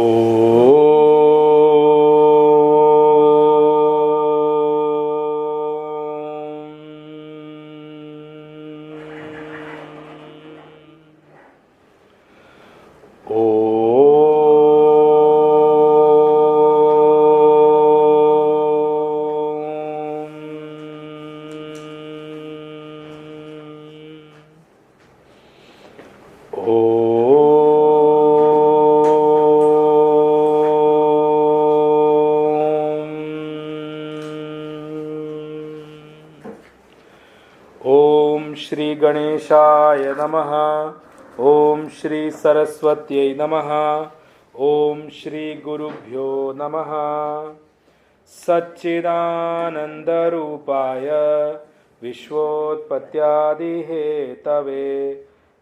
ओम श्री गणेशाय नमः। ओम श्री सरस्वत्यै नमः। ओम श्री गुरुभ्यो नमः। सच्चिदानन्दरूपाय विश्वोत्पत्त्यादिहेतवे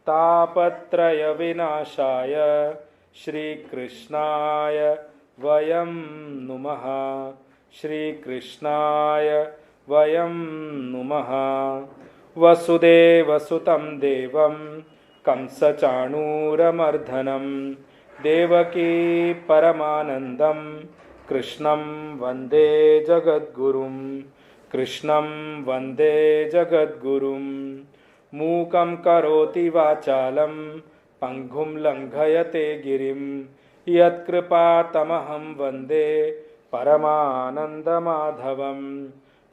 तापत्रय विनाशाय श्रीकृष्णाय वयं नुमः। श्रीकृष्णाय वयं नुमः। वसुदेवसुतं देवं कंसचाणूरमर्दनं देवकी परमानन्दं कृष्णं वन्दे जगद्गुरुं। कृष्णं वन्दे जगद्गुरुं। मूकं करोति वाचालं पङ्गुं लङ्घयते गिरिं यत्कृपातमहं वन्दे परमानन्दमाधवं।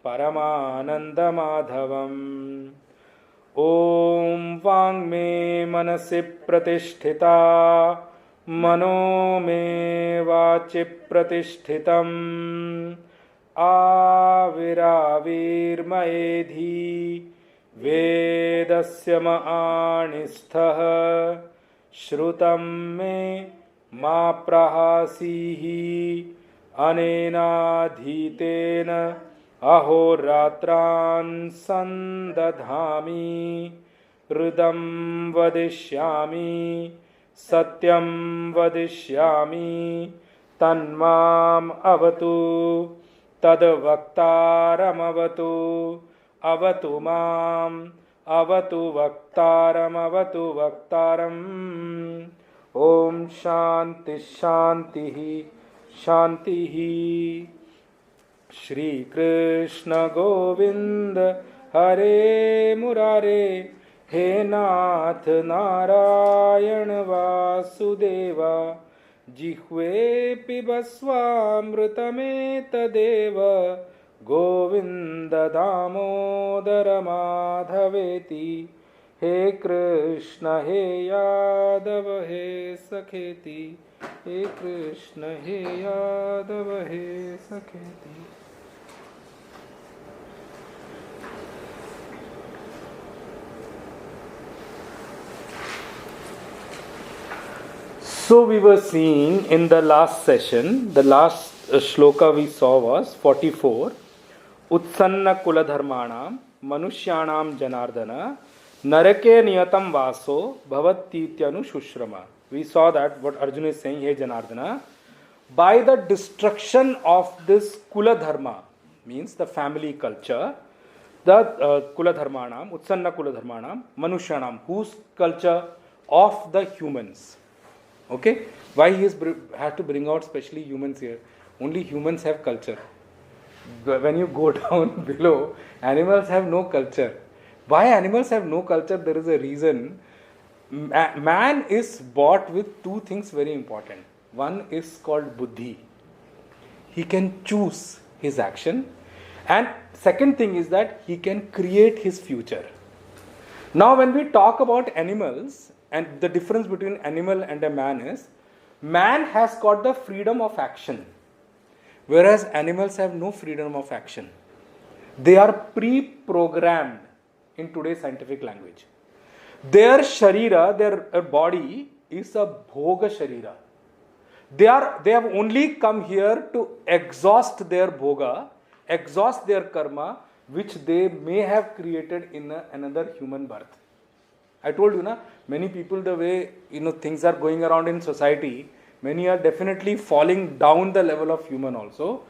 परमानन्दमाधवम्। ॐ वाङ्मे मनसि प्रतिष्ठिता मनो मे वाचि प्रतिष्ठितम् आविराविर्मयेधि वेदस्य मआणिस्थः श्रुतं मे मा प्रहासीः अनेनाधीतेन अहोरात्रान् सन्दधामि हृदं वदिष्यामि सत्यं वदिष्यामि तन्माम् अवतु तद्वक्तारमवतु अवतु माम् अवतु वक्तारमवतु वक्तारम्। ॐ शान्ति शान्तिः शान्तिः। श्री कृष्ण गोविंद हरे मुरारे हे नाथ नारायण वासुदेवा जिह्वे पिबस्वामृतमेतदेव गोविंद दामोदर माधवेति। हे कृष्ण हे यादव हे सखेति। हे कृष्ण हे यादव हे सखेति। So we were seeing in the last session, the last shloka we saw was 44. Utsanna kuladharmanam manushyanam janardana narake niyatam vaso bhavattyityanu shushrama. We saw that what Arjuna is saying, hey Janardana, by the destruction of this kula dharma, means the family culture, the kula dharmanam, utsanna kula dharmanam, manushyanam, whose culture? Of the humans. Okay? Why he has to bring out specially humans here? Only humans have culture. When you go down below, animals have no culture. Why animals have no culture? There is a reason. Man is bought with two things very important. One is called buddhi. He can choose his action. And second thing is that he can create his future. Now when we talk about animals, and the difference between animal and a man is, man has got the freedom of action, whereas animals have no freedom of action. They are pre-programmed in today's scientific language. Their sharira, their body is a bhoga sharira. They have only come here to exhaust their bhoga, exhaust their karma, which they may have created in another human birth. I told you, many people, the way things are going around in society, many are definitely falling down the level of human also.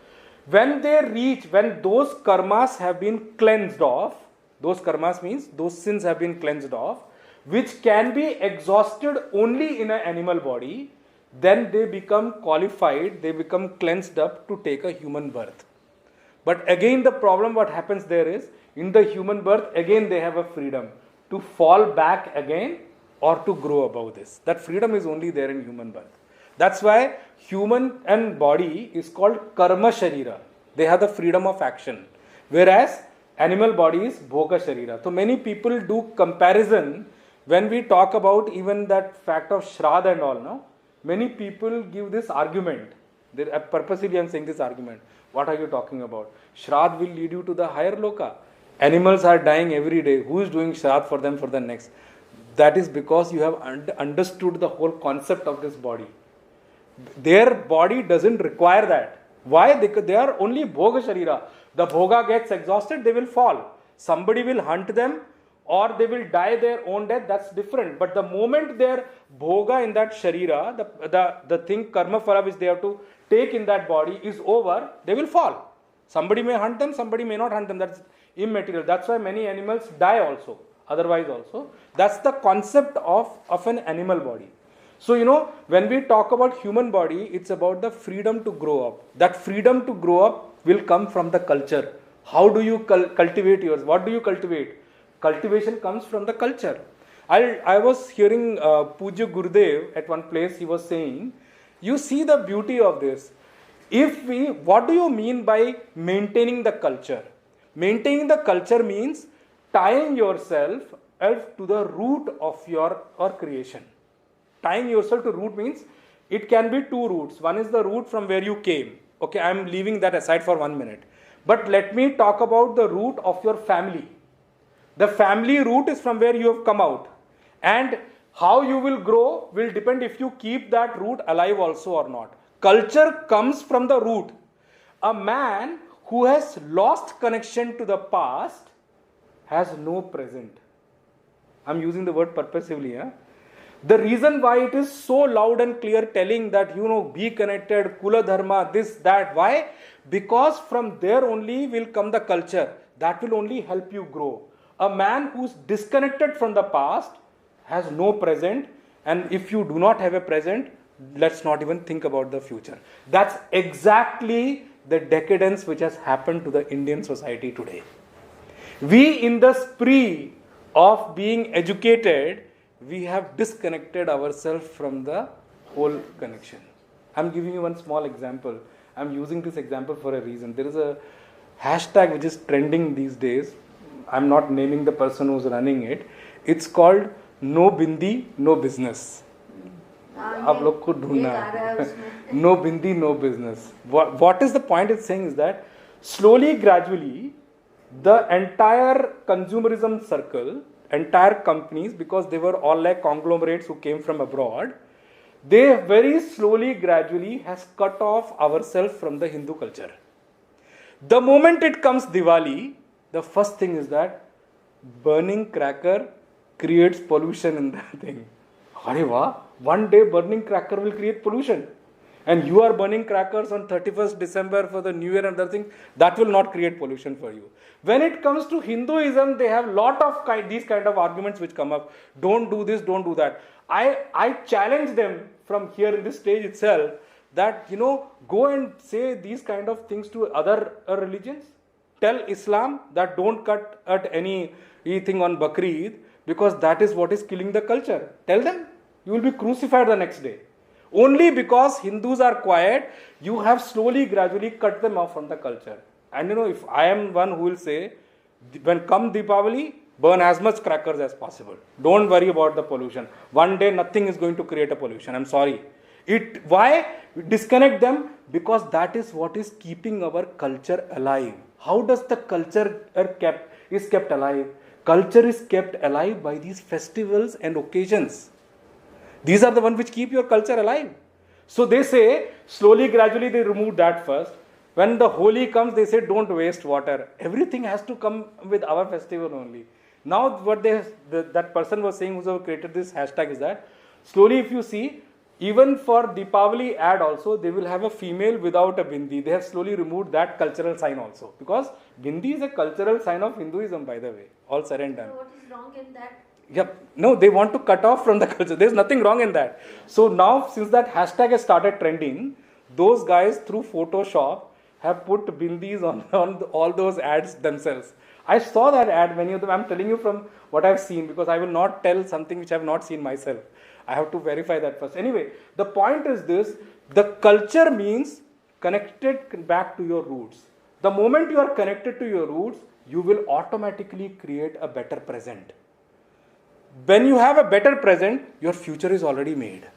When those karmas have been cleansed off, those karmas means those sins have been cleansed off, which can be exhausted only in an animal body, then they become qualified, they become cleansed up to take a human birth. But again, the problem what happens there is, in the human birth, again they have a freedom to fall back again or to grow above this. That freedom is only there in human birth. That's why human and body is called karma sharira. They have the freedom of action. Whereas animal body is bhoga sharira. So many people do comparison when we talk about even that fact of Shraddha and all. No? Many people give this argument. Purposely I am saying this argument. What are you talking about? Shraddha will lead you to the higher loka. Animals are dying every day. Who is doing Shraddha for them for the next? That is because you have understood the whole concept of this body. Their body doesn't require that. Why? Because they are only bhoga sharira. The bhoga gets exhausted, they will fall. Somebody will hunt them or they will die their own death. That's different. But the moment their bhoga in that sharira, the thing karma phala which they have to take in that body is over, they will fall. Somebody may hunt them, somebody may not hunt them. That's immaterial. That's why many animals die also. Otherwise also. That's the concept of an animal body. So, when we talk about human body, it's about the freedom to grow up. That freedom to grow up will come from the culture. How do you cultivate yours? What do you cultivate? Cultivation comes from the culture. I was hearing Pujya Gurudev at one place, he was saying, you see the beauty of this. What do you mean by maintaining the culture? Maintaining the culture means tying yourself to the root of your creation. Tying yourself to root means it can be two roots. One is the root from where you came. Okay, I am leaving that aside for 1 minute. But let me talk about the root of your family. The family root is from where you have come out. And how you will grow will depend if you keep that root alive also or not. Culture comes from the root. A man who has lost connection to the past has no present. I am using the word purposively. The reason why it is so loud and clear telling that, be connected, Kula Dharma, this, that. Why? Because from there only will come the culture. That will only help you grow. A man who's disconnected from the past has no present. And if you do not have a present, let's not even think about the future. That's exactly the decadence which has happened to the Indian society today. We, in the spree of being educated, we have disconnected ourselves from the whole connection. I'm giving you one small example. I'm using this example for a reason. There is a hashtag which is trending these days. I'm not naming the person who's running it. It's called No Bindi, No Business. आप लोग को ढूंढना. No Bindi, No Business. What is the point it's saying is that slowly, gradually, the entire consumerism circle, entire companies, because they were all like conglomerates who came from abroad, they very slowly, gradually has cut off ourselves from the Hindu culture. The moment it comes Diwali, the first thing is that burning cracker creates pollution in that thing. Areva, one day burning cracker will create pollution. And you are burning crackers on 31st December for the New Year and other things, that will not create pollution for you. When it comes to Hinduism, they have lot of these kind of arguments which come up. Don't do this, don't do that. I challenge them from here in this stage itself that, go and say these kind of things to other religions. Tell Islam that don't cut at anything on Bakri Eid because that is what is killing the culture. Tell them you will be crucified the next day. Only because Hindus are quiet, you have slowly, gradually cut them off from the culture. And if I am one who will say, when come Deepavali, burn as much crackers as possible. Don't worry about the pollution. One day nothing is going to create a pollution. I'm sorry. Why? Disconnect them because that is what is keeping our culture alive. How does the culture is kept alive? Culture is kept alive by these festivals and occasions. These are the ones which keep your culture alive. So they say, slowly, gradually they remove that first. When the Holi comes, they say, don't waste water. Everything has to come with our festival only. Now what that person was saying who created this hashtag is that, slowly if you see, even for Deepavali ad also, they will have a female without a bindi. They have slowly removed that cultural sign also. Because bindi is a cultural sign of Hinduism, by the way. All said and done. So what is wrong in that? Yep. No, they want to cut off from the culture. There's nothing wrong in that. So now, since that hashtag has started trending, those guys through Photoshop have put bindis on all those ads themselves. I saw that ad, many of them. I'm telling you from what I've seen, because I will not tell something which I have not seen myself. I have to verify that first. Anyway, the point is this: the culture means connected back to your roots. The moment you are connected to your roots, you will automatically create a better present. When you have a better present, your future is already made.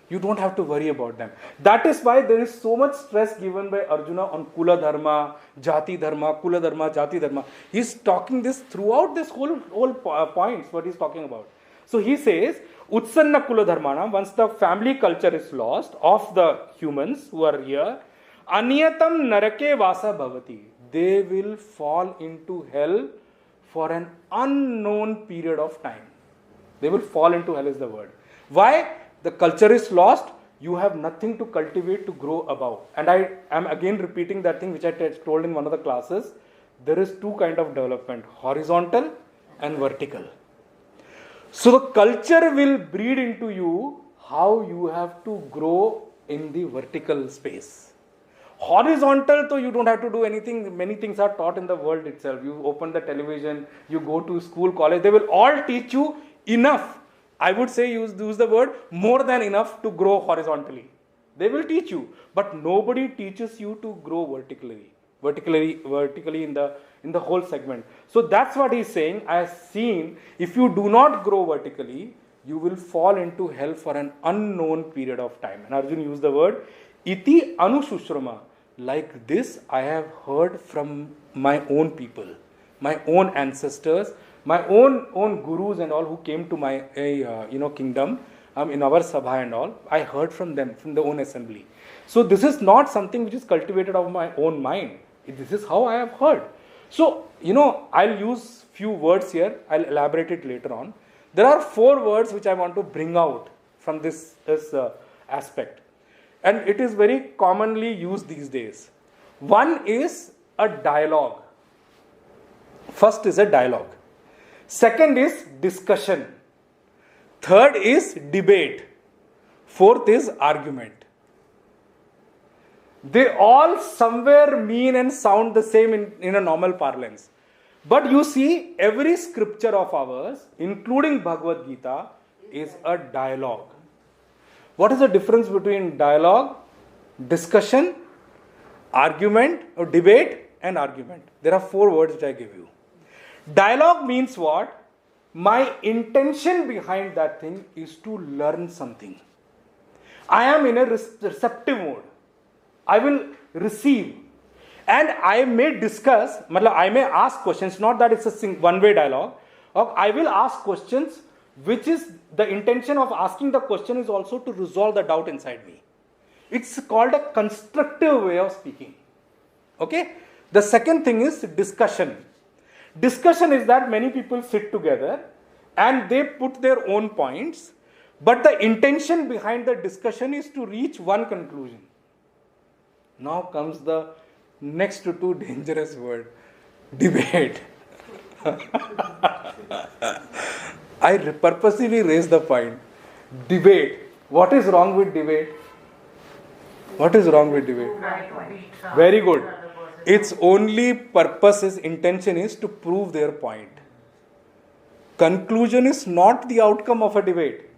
You don't have to worry about them. That is why there is so much stress given by Arjuna on Kula Dharma, Jati Dharma, Kula Dharma, Jati Dharma. He's talking this throughout this whole points, what he's talking about. So he says, Utsanna Kula Dharmana, once the family culture is lost of the humans who are here, Aniyatam Narake Vasa Bhavati. They will fall into hell for an unknown period of time. They will fall into hell is the word. Why? The culture is lost. You have nothing to cultivate, to grow above. And I am again repeating that thing which I told in one of the classes. There is two kinds of development, horizontal and vertical. So the culture will breed into you how you have to grow in the vertical space. Horizontal, so you don't have to do anything. Many things are taught in the world itself. You open the television, you go to school, college. They will all teach you enough. I would say use the word more than enough to grow horizontally. They will teach you, but nobody teaches you to grow vertically in the whole segment. So that's what he's saying. I have seen, if you do not grow vertically, you will fall into hell for an unknown period of time. And Arjun used the word iti anushushramah. Like this, I have heard from my own people, my own ancestors, my own gurus and all who came to my kingdom in our sabha and all. I heard from them, from their own assembly. So this is not something which is cultivated of my own mind. This is how I have heard. So, I'll use few words here. I'll elaborate it later on. There are 4 words which I want to bring out from this aspect. And it is very commonly used these days. One is a dialogue. First is a dialogue. Second is discussion. Third is debate. Fourth is argument. They all somewhere mean and sound the same in a normal parlance. But you see, every scripture of ours, including Bhagavad Gita, is a dialogue. What is the difference between dialogue, discussion, argument, or debate, and argument? There are 4 words which I give you. Dialogue means what? My intention behind that thing is to learn something. I am in a receptive mode. I will receive. And I may discuss, I may ask questions, not that it's a one-way dialogue. I will ask questions, which is the intention of asking the question is also to resolve the doubt inside me. It's called a constructive way of speaking. Okay? The second thing is discussion. Discussion is that many people sit together and they put their own points, but the intention behind the discussion is to reach one conclusion. Now comes the next to 2 dangerous word, debate. I purposely raised the point. Debate. What is wrong with debate? What is wrong with debate? Very good. Its only purpose is, intention is to prove their point. Conclusion is not the outcome of a debate.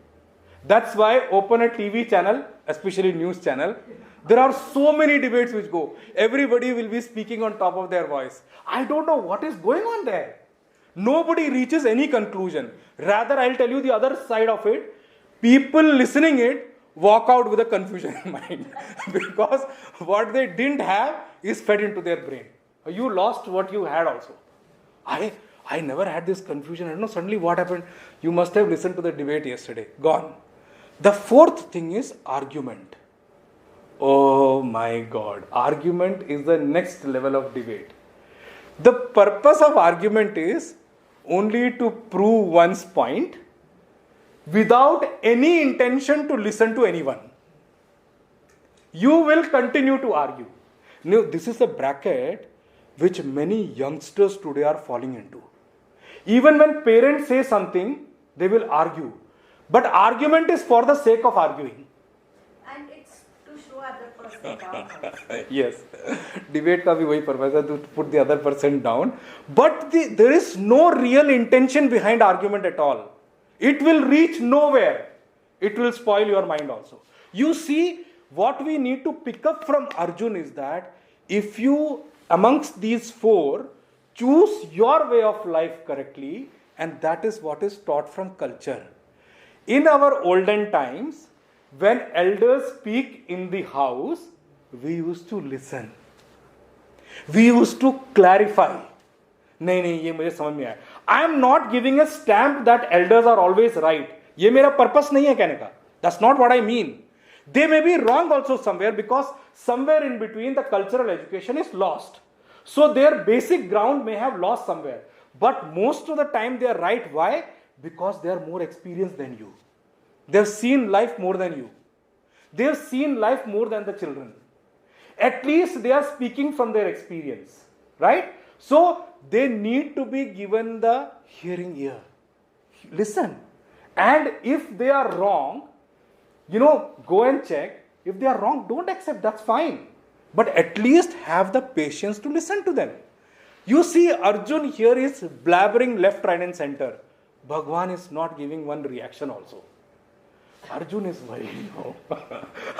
That's why open a TV channel, especially news channel. There are so many debates which go. Everybody will be speaking on top of their voice. I don't know what is going on there. Nobody reaches any conclusion. Rather, I'll tell you the other side of it. People listening it walk out with a confusion in mind. Because what they didn't have is fed into their brain. You lost what you had also. I never had this confusion. I don't know suddenly what happened. You must have listened to the debate yesterday. Gone. The 4th thing is argument. Oh my God. Argument is the next level of debate. The purpose of argument is only to prove one's point without any intention to listen to anyone. You will continue to argue. Now, this is a bracket which many youngsters today are falling into. Even when parents say something, They will argue. But argument is for the sake of arguing. And it's to show other person down. Yes. Debate ka bhi wahi purpose hai, to put the other person down. But there is no real intention behind argument at all. It will reach nowhere. It will spoil your mind also. You see, what we need to pick up from Arjun is that if you, amongst these four, choose your way of life correctly, and that is what is taught from culture. In our olden times, when elders speak in the house, we used to listen. We used to clarify. नहीं ये मुझे समझ में आया. I am not giving a stamp that elders are always right. ये मेरा purpose नहीं है कहने का. That's not what I mean. They may be wrong also somewhere, because somewhere in between the cultural education is lost. So their basic ground may have lost somewhere. But most of the time they are right. Why? Because they are more experienced than you. They have seen life more than you. They have seen life more than the children. At least they are speaking from their experience. Right? So they need to be given the hearing ear. Listen. And if they are wrong, go and check. If they are wrong, don't accept. That's fine. But at least have the patience to listen to them. You see, Arjun here is blabbering left, right and center. Bhagwan is not giving one reaction also. Arjun is worried now.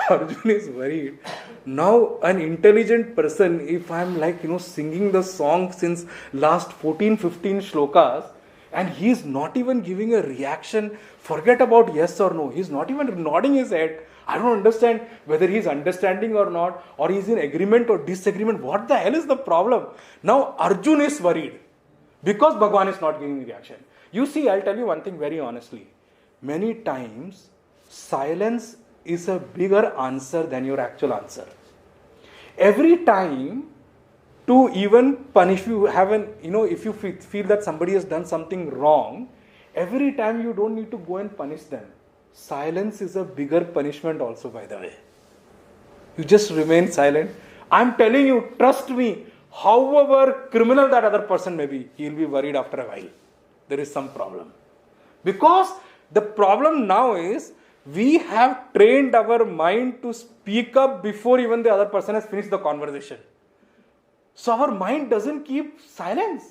Arjun is worried. Now, an intelligent person, if I'm singing the song since last 14, 15 shlokas, and he's not even giving a reaction, forget about yes or no. He's not even nodding his head. I don't understand whether he's understanding or not, or he's in agreement or disagreement. What the hell is the problem? Now Arjun is worried because Bhagwan is not giving reaction. You see, I'll tell you one thing very honestly. Many times, silence is a bigger answer than your actual answer. Every time, to even punish you, if you feel that somebody has done something wrong, every time you don't need to go and punish them. Silence is a bigger punishment also, by the way. You just remain silent. I'm telling you, trust me, however criminal that other person may be, he'll be worried after a while. There is some problem. Because the problem now is, we have trained our mind to speak up before even the other person has finished the conversation. So our mind doesn't keep silence.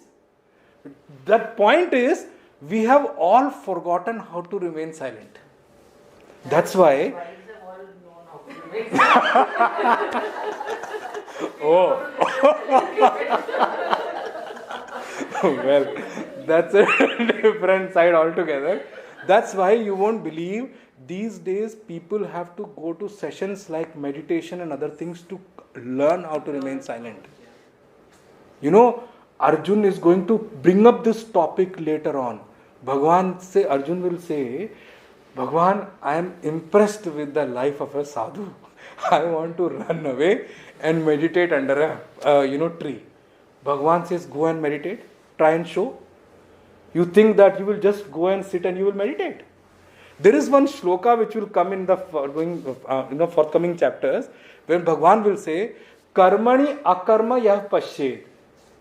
The point is, we have all forgotten how to remain silent. That's why. Oh. Well, that's a different side altogether. That's why you won't believe these days people have to go to sessions like meditation and other things to learn how to remain silent. Arjun is going to bring up this topic later on. Arjun will say, Bhagwan, I am impressed with the life of a sadhu. I want to run away and meditate under a tree. Bhagwan says, go and meditate. Try and show. You think that you will just go and sit and you will meditate. There is one shloka which will come in the forthcoming chapters, where Bhagwan will say, Karmani akarma yah pashed.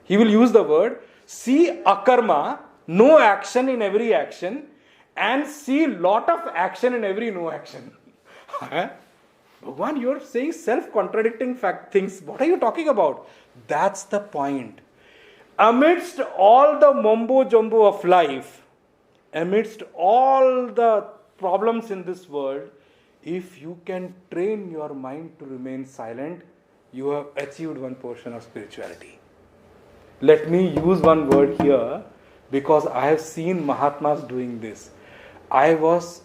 He will use the word, see akarma, no action in every action, and see lot of action in every no action. Bhagwan, you are saying self-contradicting things. What are you talking about? That's the point. Amidst all the mumbo-jumbo of life, amidst all the problems in this world, if you can train your mind to remain silent, you have achieved one portion of spirituality. Let me use one word here, because I have seen Mahatmas doing this. I was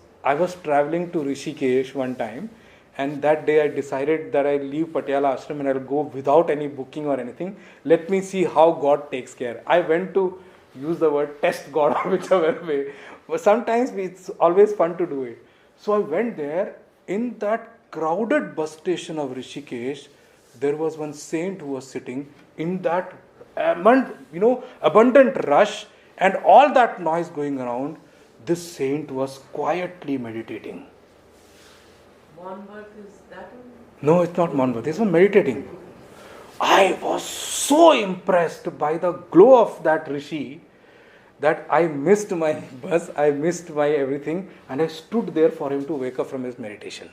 traveling to Rishikesh one time, and that day I decided that I'll leave Patiala Ashram and I'll go without any booking or anything. Let me see how God takes care. I went to use the word test God or whichever way. But sometimes it's always fun to do it. So I went there. In that crowded bus station of Rishikesh, there was one saint who was sitting in that abundant rush and all that noise going around. This saint was quietly meditating. Monbert is that one? No, it's not Monbert. This was meditating. I was so impressed by the glow of that Rishi. that I missed my bus, I missed my everything, and I stood there for him to wake up from his meditation.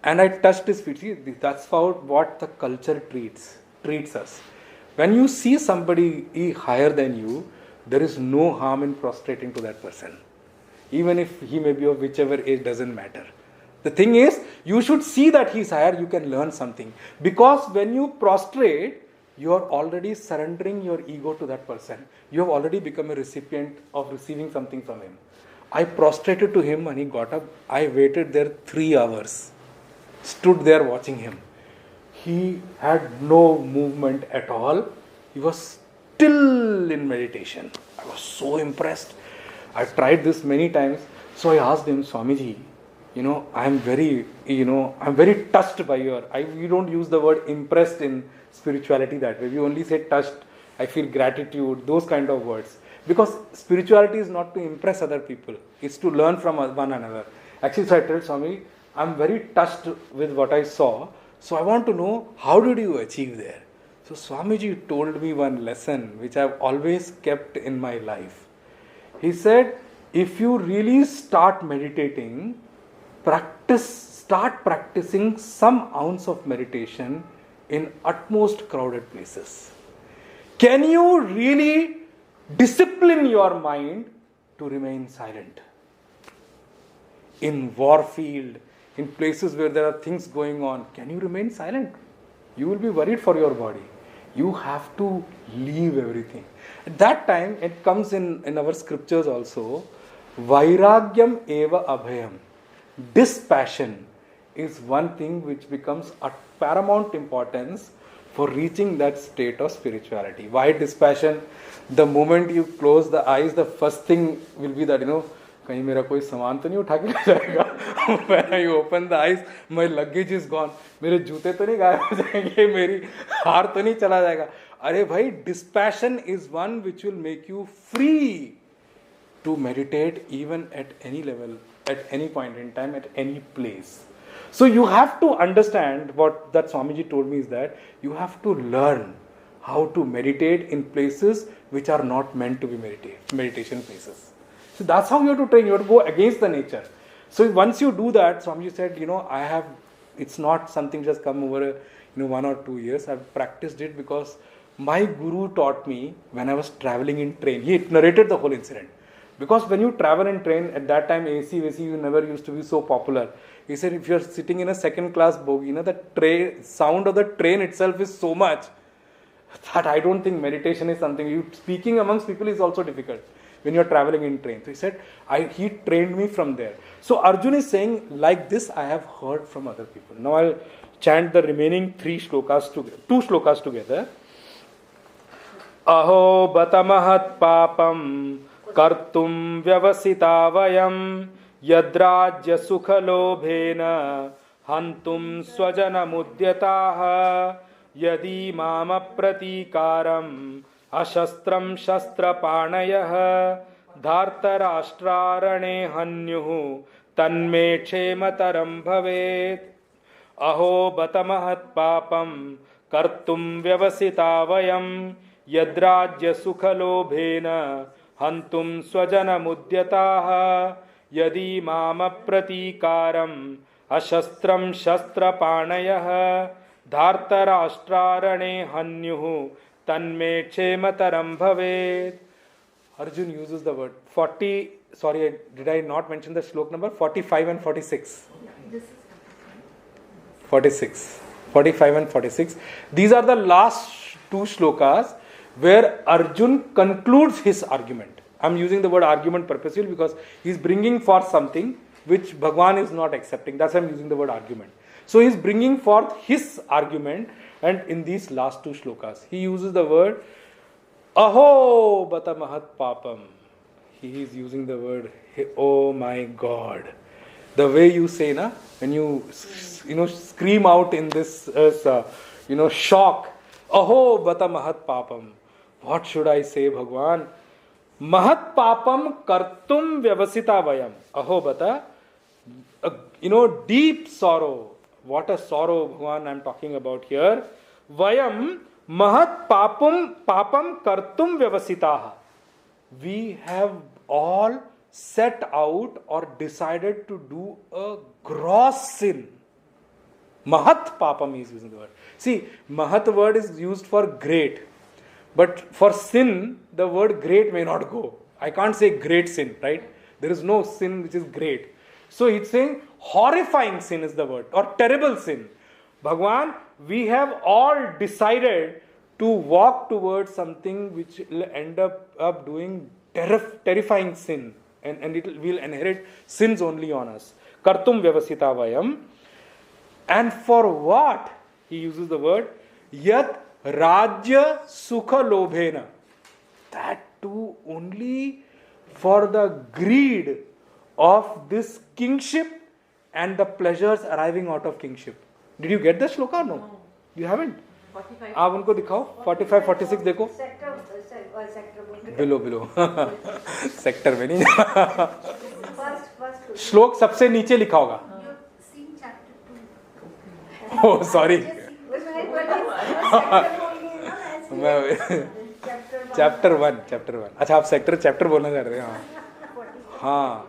And I touched his feet. See, that's how what the culture treats us. When you see somebody higher than you, there is no harm in prostrating to that person. Even if he may be of whichever age, doesn't matter. The thing is, you should see that he is higher, you can learn something. Because when you prostrate, you are already surrendering your ego to that person. You have already become a recipient of receiving something from him. I prostrated to him and he got up. I waited there 3 hours. Stood there watching him. He had no movement at all. He was still in meditation. I was so impressed. I tried this many times. So I asked him, Swamiji, I'm very touched by we don't use the word impressed in spirituality that way. We only say touched, I feel gratitude, those kind of words. Because spirituality is not to impress other people. It's to learn from one another. Actually, so I told Swami, I'm very touched with what I saw. So I want to know, how did you achieve there? So Swamiji told me one lesson which I've always kept in my life. He said, if you really start meditating, start practicing some ounce of meditation in utmost crowded places. Can you really discipline your mind to remain silent? In war field, in places where there are things going on, can you remain silent? You will be worried for your body. You have to leave everything. At that time, it comes in our scriptures also, Vairagyam eva abhayam. Dispassion is one thing which becomes of paramount importance for reaching that state of spirituality. Why dispassion? The moment you close the eyes, the first thing will be that, कहीं मेरा कोई सामान तो नहीं उठा के ले जाएगा. When I open the eyes, my luggage is gone. मेरे जूते तो नहीं गायब हो जाएंगे, मेरी हार तो नहीं चला जाएगा. अरे भाई, dispassion is one which will make you free to meditate even at any level, at any point in time, at any place. So you have to understand what that Swamiji told me is that you have to learn how to meditate in places which are not meant to be meditation places. So that's how you have to train. You have to go against the nature. So once you do that, Swamiji said, it's not something just come over 1 or 2 years. I've practiced it because my guru taught me when I was traveling in train. He narrated the whole incident. Because when you travel in train, at that time AC you never used to be so popular. He said if you're sitting in a second class bogie, the sound of the train itself is so much that I don't think meditation is something. Speaking amongst people is also difficult when you're traveling in train. So he said, he trained me from there. So Arjun is saying, like this I have heard from other people. Now I'll chant the remaining 2 shlokas together. Aho batamahat papam kartum vyavasita vayam yadrajya sukhalobhena hantum swajana mudyataha yadi mama pratikaram ashastram shastrapanayah dhartarashtrarane hanyuh tanme kshemataram bhavet. Aho batamahat papam kartum vyavasita vayam yadrajya sukhalobhena hantum swajana mudyataha yadi mama pratikaram ashastram shastrapanayah dhartarashtrarane hanyuh tanme kshemataram bhavet. Arjun uses the word 40, did I not mention the slok number? 45 and 46. 46. 45 and 46. These are the last 2 shlokas where Arjun concludes his argument. I'm using the word argument purposely because he's bringing forth something which Bhagwan is not accepting. That's why I'm using the word argument. So he's bringing forth his argument, and in these last 2 shlokas, he uses the word Aho batamahat papam. He is using the word, oh my God. The way you say, when you scream out in this shock, Aho batamahat papam. What should I say, Bhagwan? Mahat papam kartum vyavasita vayam. Aho bata. Deep sorrow. What a sorrow, Bhagwan, I'm talking about here. Vayam mahat papam kartum vyavasitaha. we have all set out or decided to do a gross sin. Mahat papam is using the word. See, Mahat word is used for great. But for sin, the word great may not go. I can't say great sin, right? There is no sin which is great. So it's saying horrifying sin is the word, or terrible sin. Bhagwan, we have all decided to walk towards something which will end up doing terrifying sin. And it will inherit sins only on us. Kartum vyavasita vayam. And for what? He uses the word yat rajya sukha lobhena. That too only for the greed of this kingship and the pleasures arriving out of kingship. Did you get the shloka? No. You haven't? 45. आप उनको दिखाओ 45, 46 देखो. Below sector में नहीं. श्लोक सबसे नीचे लिखा होगा. Oh, sorry. चैप्टर 1. अच्छा, आप चैप्टर बोलना चाह रहे हैं? हाँ.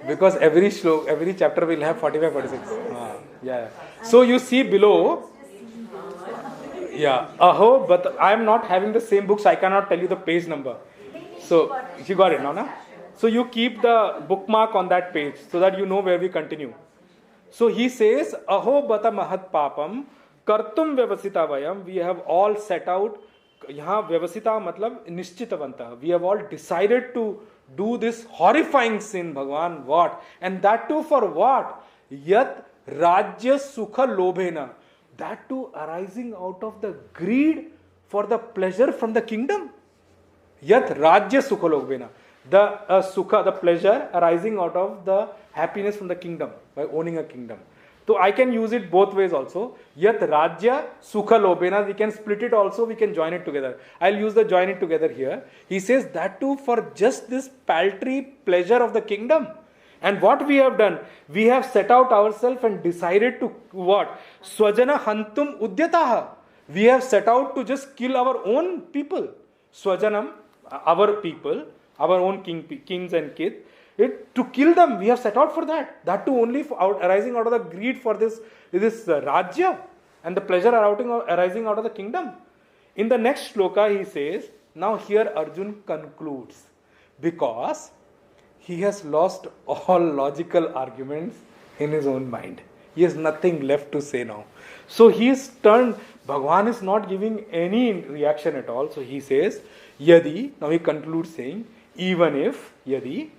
Because every chapter will have 45, 46. Yeah. So you see below. Yeah. Aho, but I am not having the same book, so I cannot tell you the page number. So you got it now, na? So you keep the bookmark on that page so that you know where we continue. So he says, Aho bata mahat papam kartum vyavasita vayam. We have all set out. यहाँ व्यवसिता मतलब निश्चितवंतः. We have all decided to do this horrifying sin, Bhagwan. What? And that too for what? Yat rajya sukha lobhena. That too arising out of the greed for the pleasure from the kingdom. Yat rajya sukha lobhena. The sukha, the pleasure arising out of the happiness from the kingdom by owning a kingdom. So I can use it both ways also. Yat rajya sukha lobhena. We can split it also. We can join it together. I'll use the join it together here. He says that too for just this paltry pleasure of the kingdom. And what we have done, we have set out ourselves and decided to what? Swajana hantum udyataha. We have set out to just kill our own people. Swajanam, our people, our own kings and kids. To kill them, we have set out for that. That too only arising out of the greed for this rajya and the pleasure arising out of the kingdom. In the next shloka he says, now here Arjun concludes, because he has lost all logical arguments in his own mind. He has nothing left to say now. So he is turned, Bhagwan is not giving any reaction at all. So he says, Yadi, now he concludes saying, even if, Yadi,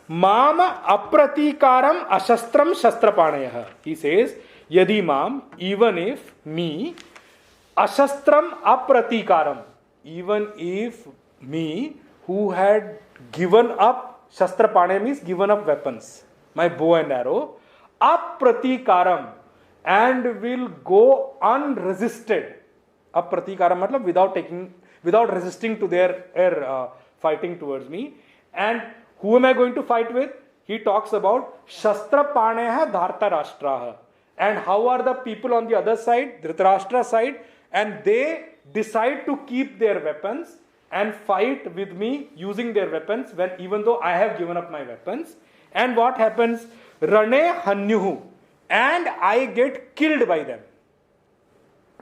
Mama apratikaram ashastram shastrapanayah. He says, Yadi mam, even if me, ashastram apratikaram, even if me, who had given up, shastrapanaya means given up weapons, my bow and arrow, apratikaram, and will go unresisted. Apratikaram matlab without resisting to their fighting towards me. And who am I going to fight with? He talks about Shastra Paneha Dharta Rashtraha. And how are the people on the other side, Dhritarashtra side, and they decide to keep their weapons and fight with me using their weapons when even though I have given up my weapons. And what happens? Rane Hanyuhu. And I get killed by them.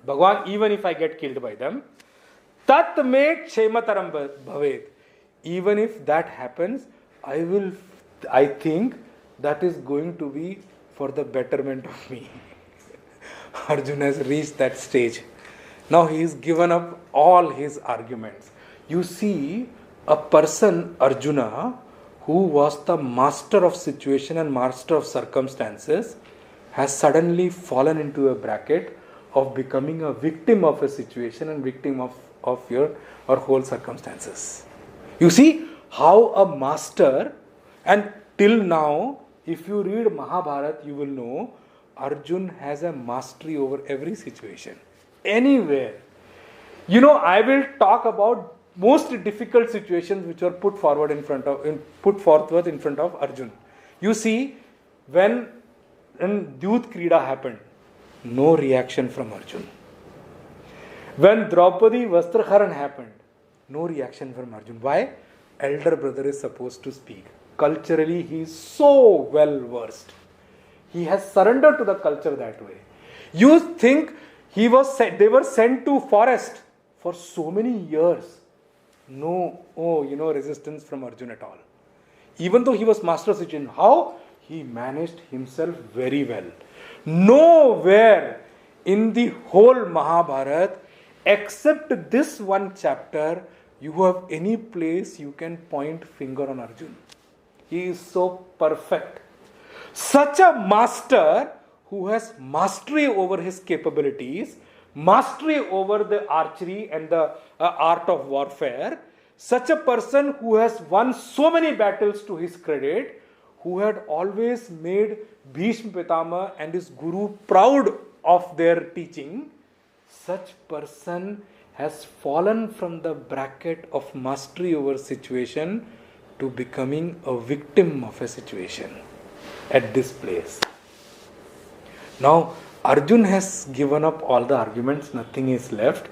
Bhagwan, even if I get killed by them, Tat me kshemataram bhaved. Even if that happens, I think that is going to be for the betterment of me. Arjuna has reached that stage. Now he has given up all his arguments. You see, a person, Arjuna, who was the master of situation and master of circumstances, has suddenly fallen into a bracket of becoming a victim of a situation and victim of your or whole circumstances. You see how a master, and till now, if you read Mahabharata, you will know Arjun has a mastery over every situation. Anywhere. You know, I will talk about most difficult situations which were put forward in front of Arjun. You see, when Dyut Krida happened, no reaction from Arjun. When Draupadi Vastraharan happened, no reaction from Arjun. Why? elder brother is supposed to speak. Culturally, he is so well versed. He has surrendered to the culture that way. You think they were sent to forest for so many years. No, resistance from Arjuna at all. Even though he was master situation, how? He managed himself very well. Nowhere in the whole Mahabharata, except this one chapter, you have any place you can point finger on Arjuna. He is so perfect. Such a master who has mastery over his capabilities, mastery over the archery and the art of warfare, such a person who has won so many battles to his credit, who had always made Bhishma Pitama and his guru proud of their teaching, such person has fallen from the bracket of mastery over situation to becoming a victim of a situation at this place. Now, Arjun has given up all the arguments, nothing is left.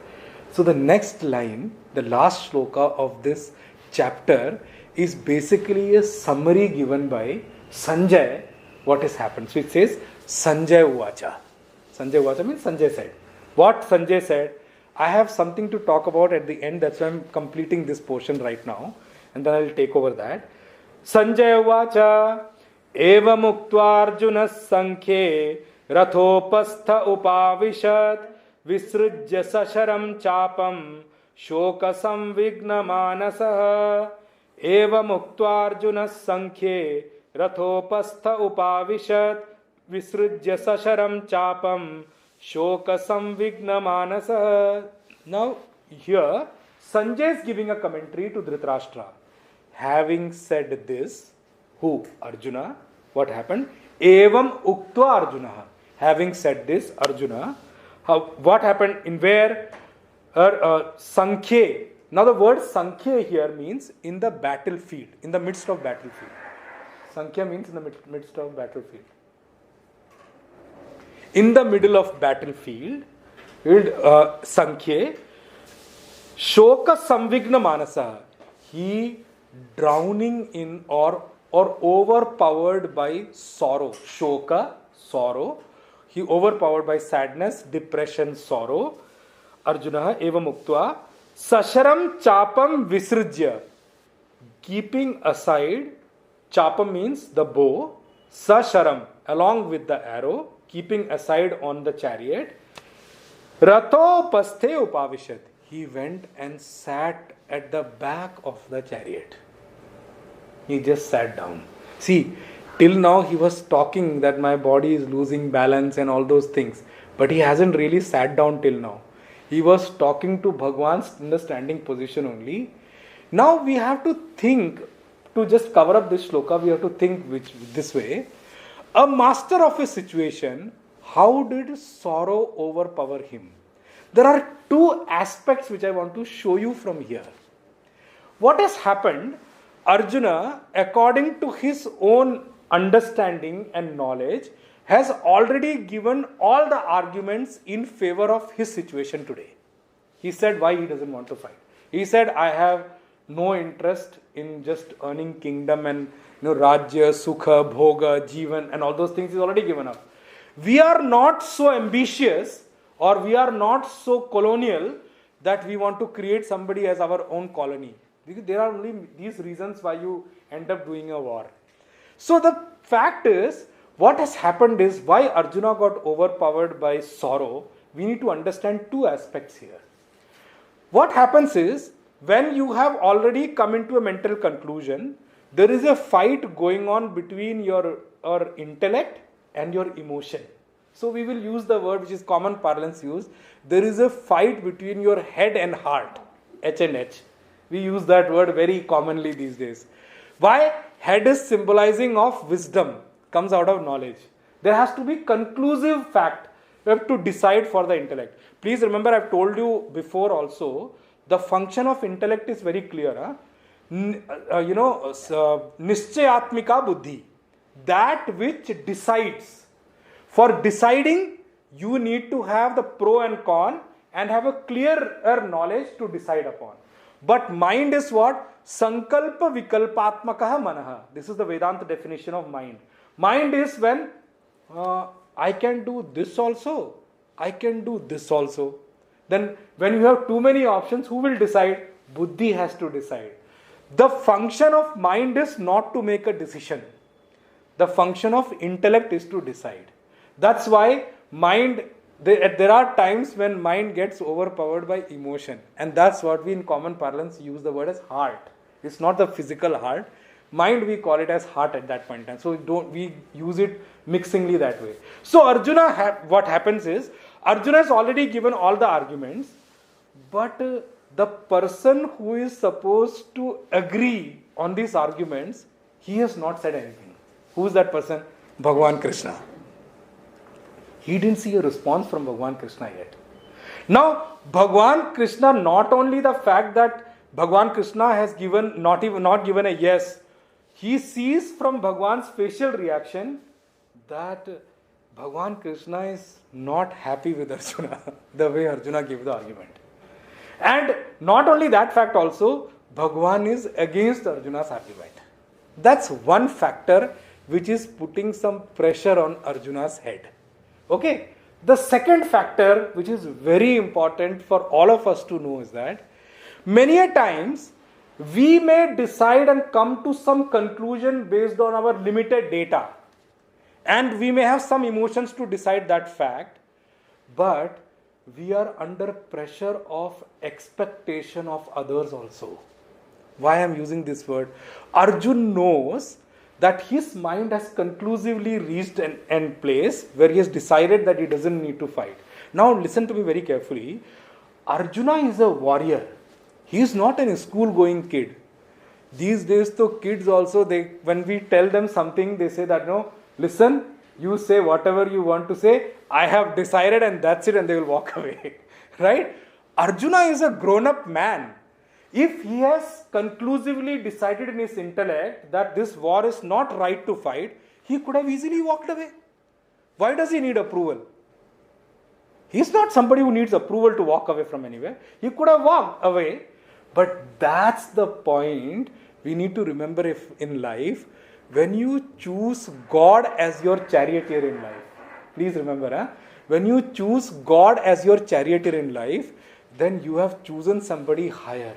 So the next line, the last shloka of this chapter, is basically a summary given by Sanjay, what has happened. So it says, Sanjay Uvacha. Sanjay Uvacha means Sanjay said. What Sanjay said, I have something to talk about at the end, that's why I'm completing this portion right now, and then I'll take over that. Sanjay Uvacha, Eva Muktva Arjuna Sankhe, Rathopastha Upavishat, Visrujya Sasharam Chapam, Shoka Samvigna Manasah, Eva Muktva Arjuna Sankhe, Rathopastha Upavishat, Visrujya Sasharam Chapam, Shoka Samvigna Manasah. Now, here, Sanjay is giving a commentary to Dhritarashtra. Having said this, who? Arjuna. What happened? Evam Uktva Arjuna. Having said this, Arjuna. What happened? In where? Sankhya. Now the word Sankhya here means in the battlefield, in the midst of battlefield. Sankhya means in the midst of battlefield. In the middle of battlefield, Sankhya, Shoka Samvigna Manasa. He drowning in or overpowered by sorrow. Shoka, sorrow. He overpowered by sadness, depression, sorrow. Arjuna evam uktva sasharam chapam visrujya. Keeping aside, chapam means the bow, sasharam along with the arrow, keeping aside on the chariot. Ratho pasthe upavishat. He went and sat at the back of the chariot. He just sat down. See, till now he was talking that my body is losing balance and all those things. But he hasn't really sat down till now. He was talking to Bhagwan in the standing position only. Now we have to think, to just cover up this shloka, we have to think this way. A master of a situation, how did sorrow overpower him? There are two aspects which I want to show you from here. What has happened? Arjuna, according to his own understanding and knowledge, has already given all the arguments in favor of his situation today. He said why he doesn't want to fight. He said, I have no interest in just earning kingdom and Rajya, Sukha, Bhoga, Jivan and all those things is already given up. We are not so ambitious or we are not so colonial that we want to create somebody as our own colony. Because there are only these reasons why you end up doing a war. So the fact is, what has happened is why Arjuna got overpowered by sorrow. We need to understand two aspects here. What happens is, when you have already come into a mental conclusion, there is a fight going on between your intellect and your emotion. So we will use the word which is common parlance used. There is a fight between your head and heart. H and H. We use that word very commonly these days. Why? Head is symbolizing of wisdom, comes out of knowledge. There has to be conclusive fact. You have to decide for the intellect. Please remember, I've told you before also, the function of intellect is very clear. Nischayatmika buddhi. That which decides. For deciding, you need to have the pro and con and have a clearer knowledge to decide upon. But mind is what? Sankalpa vikalpatmakaha manaha. This is the Vedanta definition of mind. Mind is when I can do this also, I can do this also. Then when you have too many options, who will decide? Buddhi has to decide. The function of mind is not to make a decision. The function of intellect is to decide. That's why mind, there are times when mind gets overpowered by emotion. And that's what we in common parlance use the word as heart. It's not the physical heart. Mind, we call it as heart at that point in time. So we use it mixingly that way. So Arjuna, what happens is, Arjuna has already given all the arguments, but the person who is supposed to agree on these arguments, he has not said anything. Who is that person? Bhagavan Krishna. He didn't see a response from Bhagavan Krishna yet. Now, Bhagavan Krishna, not only the fact that Bhagavan Krishna has not given a yes, he sees from Bhagavan's facial reaction that Bhagavan Krishna is not happy with Arjuna, the way Arjuna gave the argument. And not only that fact also, Bhagavan is against Arjuna's argument. That's one factor which is putting some pressure on Arjuna's head. Okay? The second factor, which is very important for all of us to know, is that many a times we may decide and come to some conclusion based on our limited data. And we may have some emotions to decide that fact, but we are under pressure of expectation of others also. Why I am using this word? Arjun knows that his mind has conclusively reached an end place where he has decided that he doesn't need to fight. Now listen to me very carefully. Arjuna is a warrior. He is not a school-going kid. These days, though, kids also, when we tell them something, they say that, no, listen, you say whatever you want to say, I have decided and that's it, and they will walk away. Right? Arjuna is a grown-up man. If he has conclusively decided in his intellect that this war is not right to fight, he could have easily walked away. Why does he need approval? He is not somebody who needs approval to walk away from anywhere. He could have walked away. But that's the point we need to remember in life. When you choose God as your charioteer in life, please remember, when you choose God as your charioteer in life, then you have chosen somebody higher.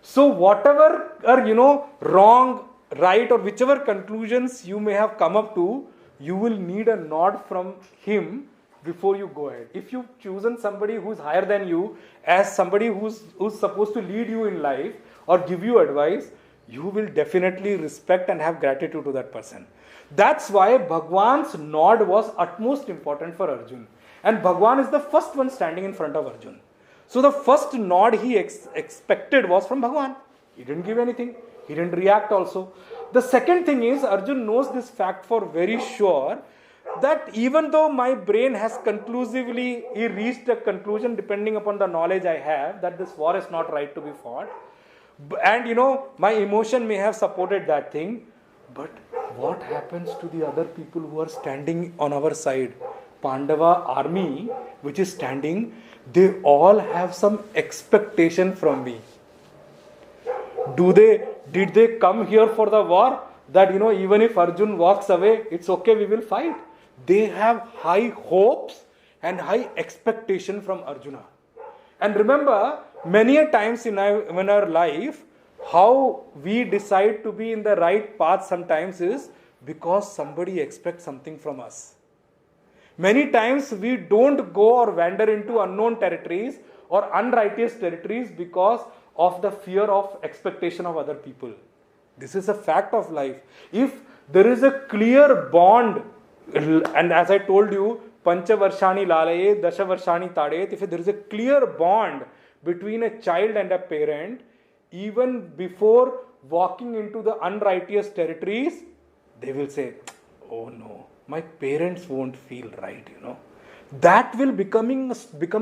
So whatever are, wrong, right, or whichever conclusions you may have come up to, you will need a nod from him before you go ahead. If you've chosen somebody who's higher than you as somebody who's supposed to lead you in life or give you advice, you will definitely respect and have gratitude to that person. That's why Bhagwan's nod was utmost important for Arjun. And Bhagwan is the first one standing in front of Arjun. So the first nod he expected was from Bhagwan. He didn't give anything. He didn't react also. The second thing is, Arjun knows this fact for very sure, that even though my brain has conclusively reached a conclusion depending upon the knowledge I have that this war is not right to be fought, and my emotion may have supported that thing, but what happens to the other people who are standing on our side? Pandava army which is standing, they all have some expectation from me. Did they come here for the war? That even if Arjun walks away, it's okay, we will fight. They have high hopes and high expectation from Arjuna. And remember, many a times in our life, how we decide to be in the right path sometimes is because somebody expects something from us. Many times we don't go or wander into unknown territories or unrighteous territories because of the fear of expectation of other people. This is a fact of life. If there is a clear bond, and as I told you, Pancha Varshani Lalaye, Dasha Varshani Tadayet, if there is a clear bond between a child and a parent, even before walking into the unrighteous territories, they will say, oh no, my parents won't feel right, That will become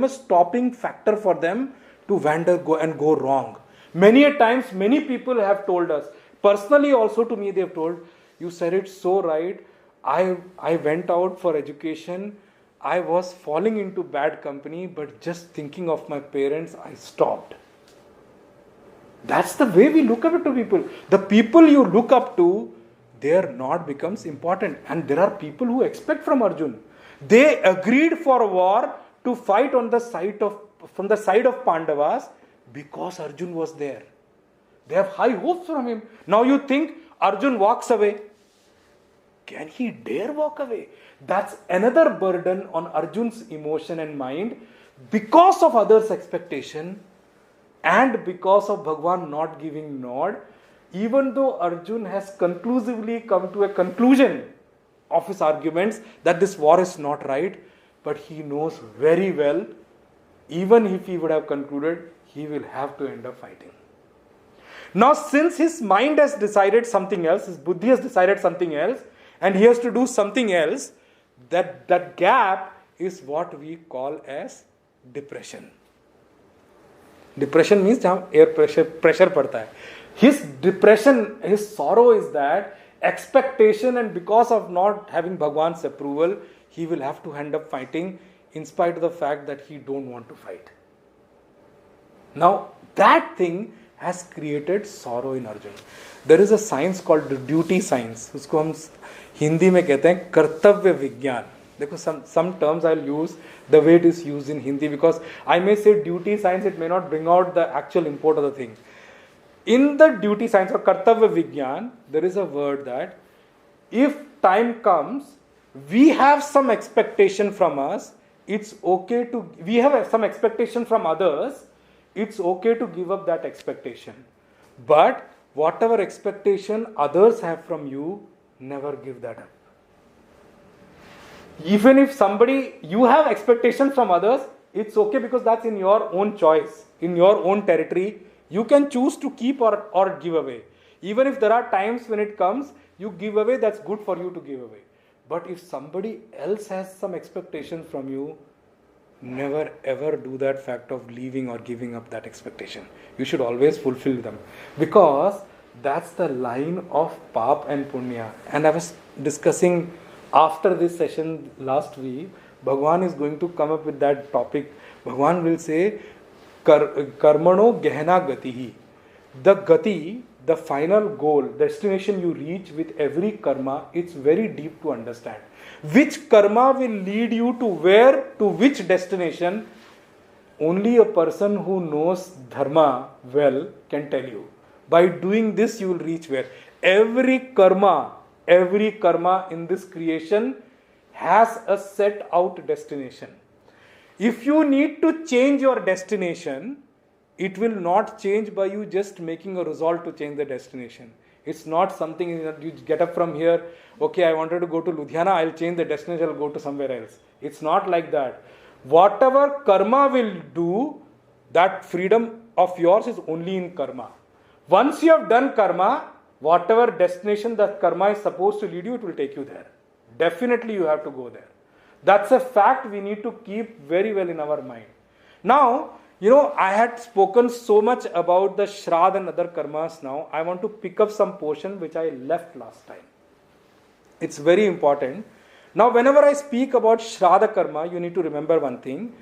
a stopping factor for them to go wrong. Many a times, many people have told us, personally also to me they have told, you said it so right, I went out for education, I was falling into bad company, but just thinking of my parents, I stopped. That's the way we look up to people. The people you look up to, their nod becomes important. And there are people who expect from Arjun. They agreed for war to fight from the side of Pandavas because Arjun was there. They have high hopes from him. Now you think Arjun walks away. Can he dare walk away? That's another burden on Arjun's emotion and mind because of others' expectation and because of Bhagwan not giving nod. Even though Arjun has conclusively come to a conclusion of his arguments that this war is not right, but he knows very well, even if he would have concluded, he will have to end up fighting. Now, since his mind has decided something else, his buddhi has decided something else, and he has to do something else, that gap is what we call as depression. Depression means जहाँ air pressure पड़ता है. His depression, his sorrow is that expectation, and because of not having Bhagwan's approval, he will have to end up fighting in spite of the fact that he don't want to fight. Now, that thing has created sorrow in Arjun. There is a science called the duty science. उसको हम हिंदी में कहते हैं कर्तव्य विज्ञान. देखो, some terms I'll use the way it is used in Hindi, because I may say duty science, it may not bring out the actual import of the thing. In the duty science or kartavya vigyan, there is a word that if time comes, we have some expectation from us, it's okay to, we have some expectation from others, it's okay to give up that expectation. But whatever expectation others have from you, never give that up. Even if you have expectation from others, it's okay because that's in your own choice, in your own territory. You can choose to keep or give away. Even if there are times when it comes, you give away, that's good for you to give away. But if somebody else has some expectation from you, never ever do that fact of leaving or giving up that expectation. You should always fulfill them. Because that's the line of Pap and Punya. And I was discussing after this session last week, Bhagwan is going to come up with that topic. Bhagwan will say, Karmano Gehna Gatihi. The Gati, the final goal, destination you reach with every karma, it's very deep to understand. Which karma will lead you to where, to which destination, only a person who knows dharma well can tell you. By doing this, you will reach where. Every karma in this creation has a set out destination. If you need to change your destination, it will not change by you just making a resolve to change the destination. It's not something that you get up from here, okay, I wanted to go to Ludhiana, I'll change the destination, I'll go to somewhere else. It's not like that. Whatever karma will do, that freedom of yours is only in karma. Once you have done karma, whatever destination that karma is supposed to lead you, it will take you there. Definitely you have to go there. That's a fact we need to keep very well in our mind. Now, I had spoken so much about the Shraddha and other karmas now. I want to pick up some portion which I left last time. It's very important. Now, whenever I speak about Shraddha karma, you need to remember one thing.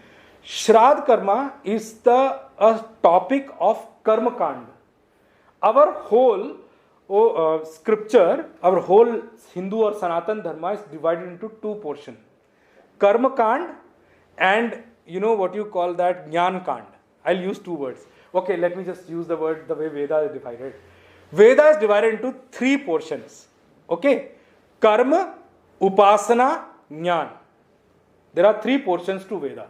Shraddha karma is a topic of Karma Kand. Our whole scripture, our whole Hindu or Sanatan Dharma is divided into two portions. Karma Kand and what you call that Jnana Kand. I'll use two words. Okay, let me just use the word the way Veda is divided. Veda is divided into three portions. Okay? Karma, Upasana, Jnana. There are three portions to Veda.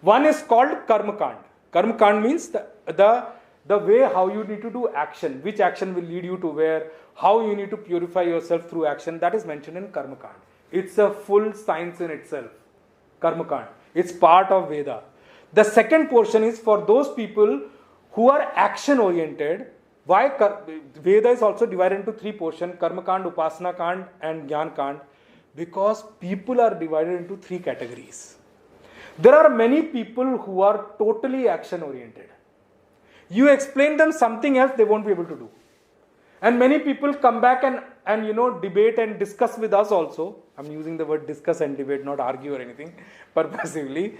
One is called Karma Kand. Karma Kand means the way how you need to do action. Which action will lead you to where, how you need to purify yourself through action. That is mentioned in Karma Kand. It's a full science in itself. Karma Kand. It's part of Veda. The second portion is for those people who are action oriented. Why Veda is also divided into three portions, Karma Kand, Upasana Kand and Jnana Kand, because people are divided into three categories. There are many people who are totally action oriented. You explain them something else, they won't be able to do. And many people come back and debate and discuss with us also. I'm using the word discuss and debate, not argue or anything, purposively.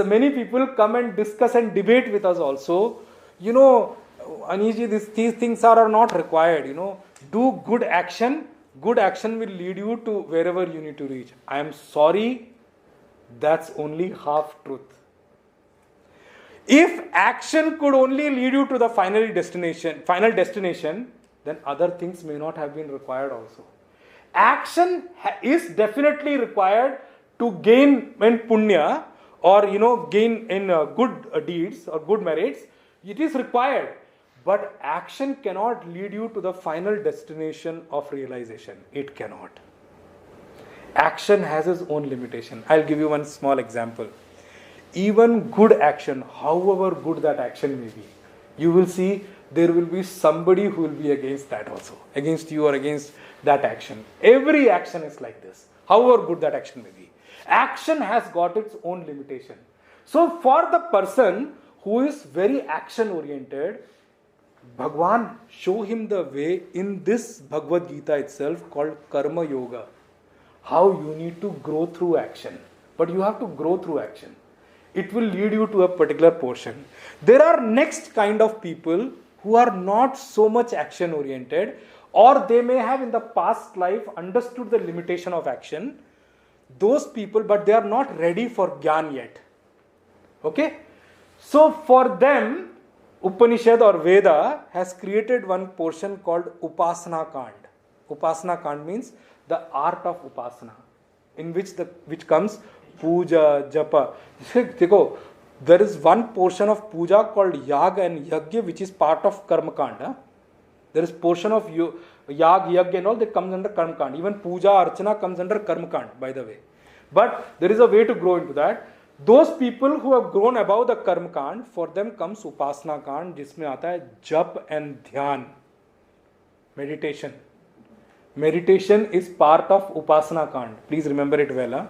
Many people come and discuss and debate with us also. Aniji, these things are not required, Do good action. Good action will lead you to wherever you need to reach. I am sorry, that's only half truth. If action could only lead you to the final destination, then other things may not have been required also. Action is definitely required to gain in punya or gain in good deeds or good merits. It is required. But action cannot lead you to the final destination of realization. It cannot. Action has its own limitation. I'll give you one small example. Even good action, however good that action may be, you will see there will be somebody who will be against that also. Against you or against that action. Every action is like this. However good that action may be. Action has got its own limitation. So for the person who is very action oriented, Bhagwan show him the way in this Bhagavad Gita itself called Karma Yoga. How you need to grow through action. But you have to grow through action. It will lead you to a particular portion. There are next kind of people who are not so much action oriented, or they may have in the past life understood the limitation of action. Those people, but they are not ready for Gyan yet. Okay? So for them, Upanishad or Veda has created one portion called Upasana Kand. Upasana Kand means the art of Upasana, in which comes Puja, Japa. There is one portion of Puja called Yag and Yagya, which is part of Karma Kand. There is portion of Yag, Yagya and all that comes under Karma Kand. Even Puja, Archana comes under Karma Kand, by the way. But there is a way to grow into that. Those people who have grown above the Karma Kand, for them comes Upasana Kand, जिसमें आता है Jap and Dhyan. Meditation. Meditation is part of Upasana Kand. Please remember it well.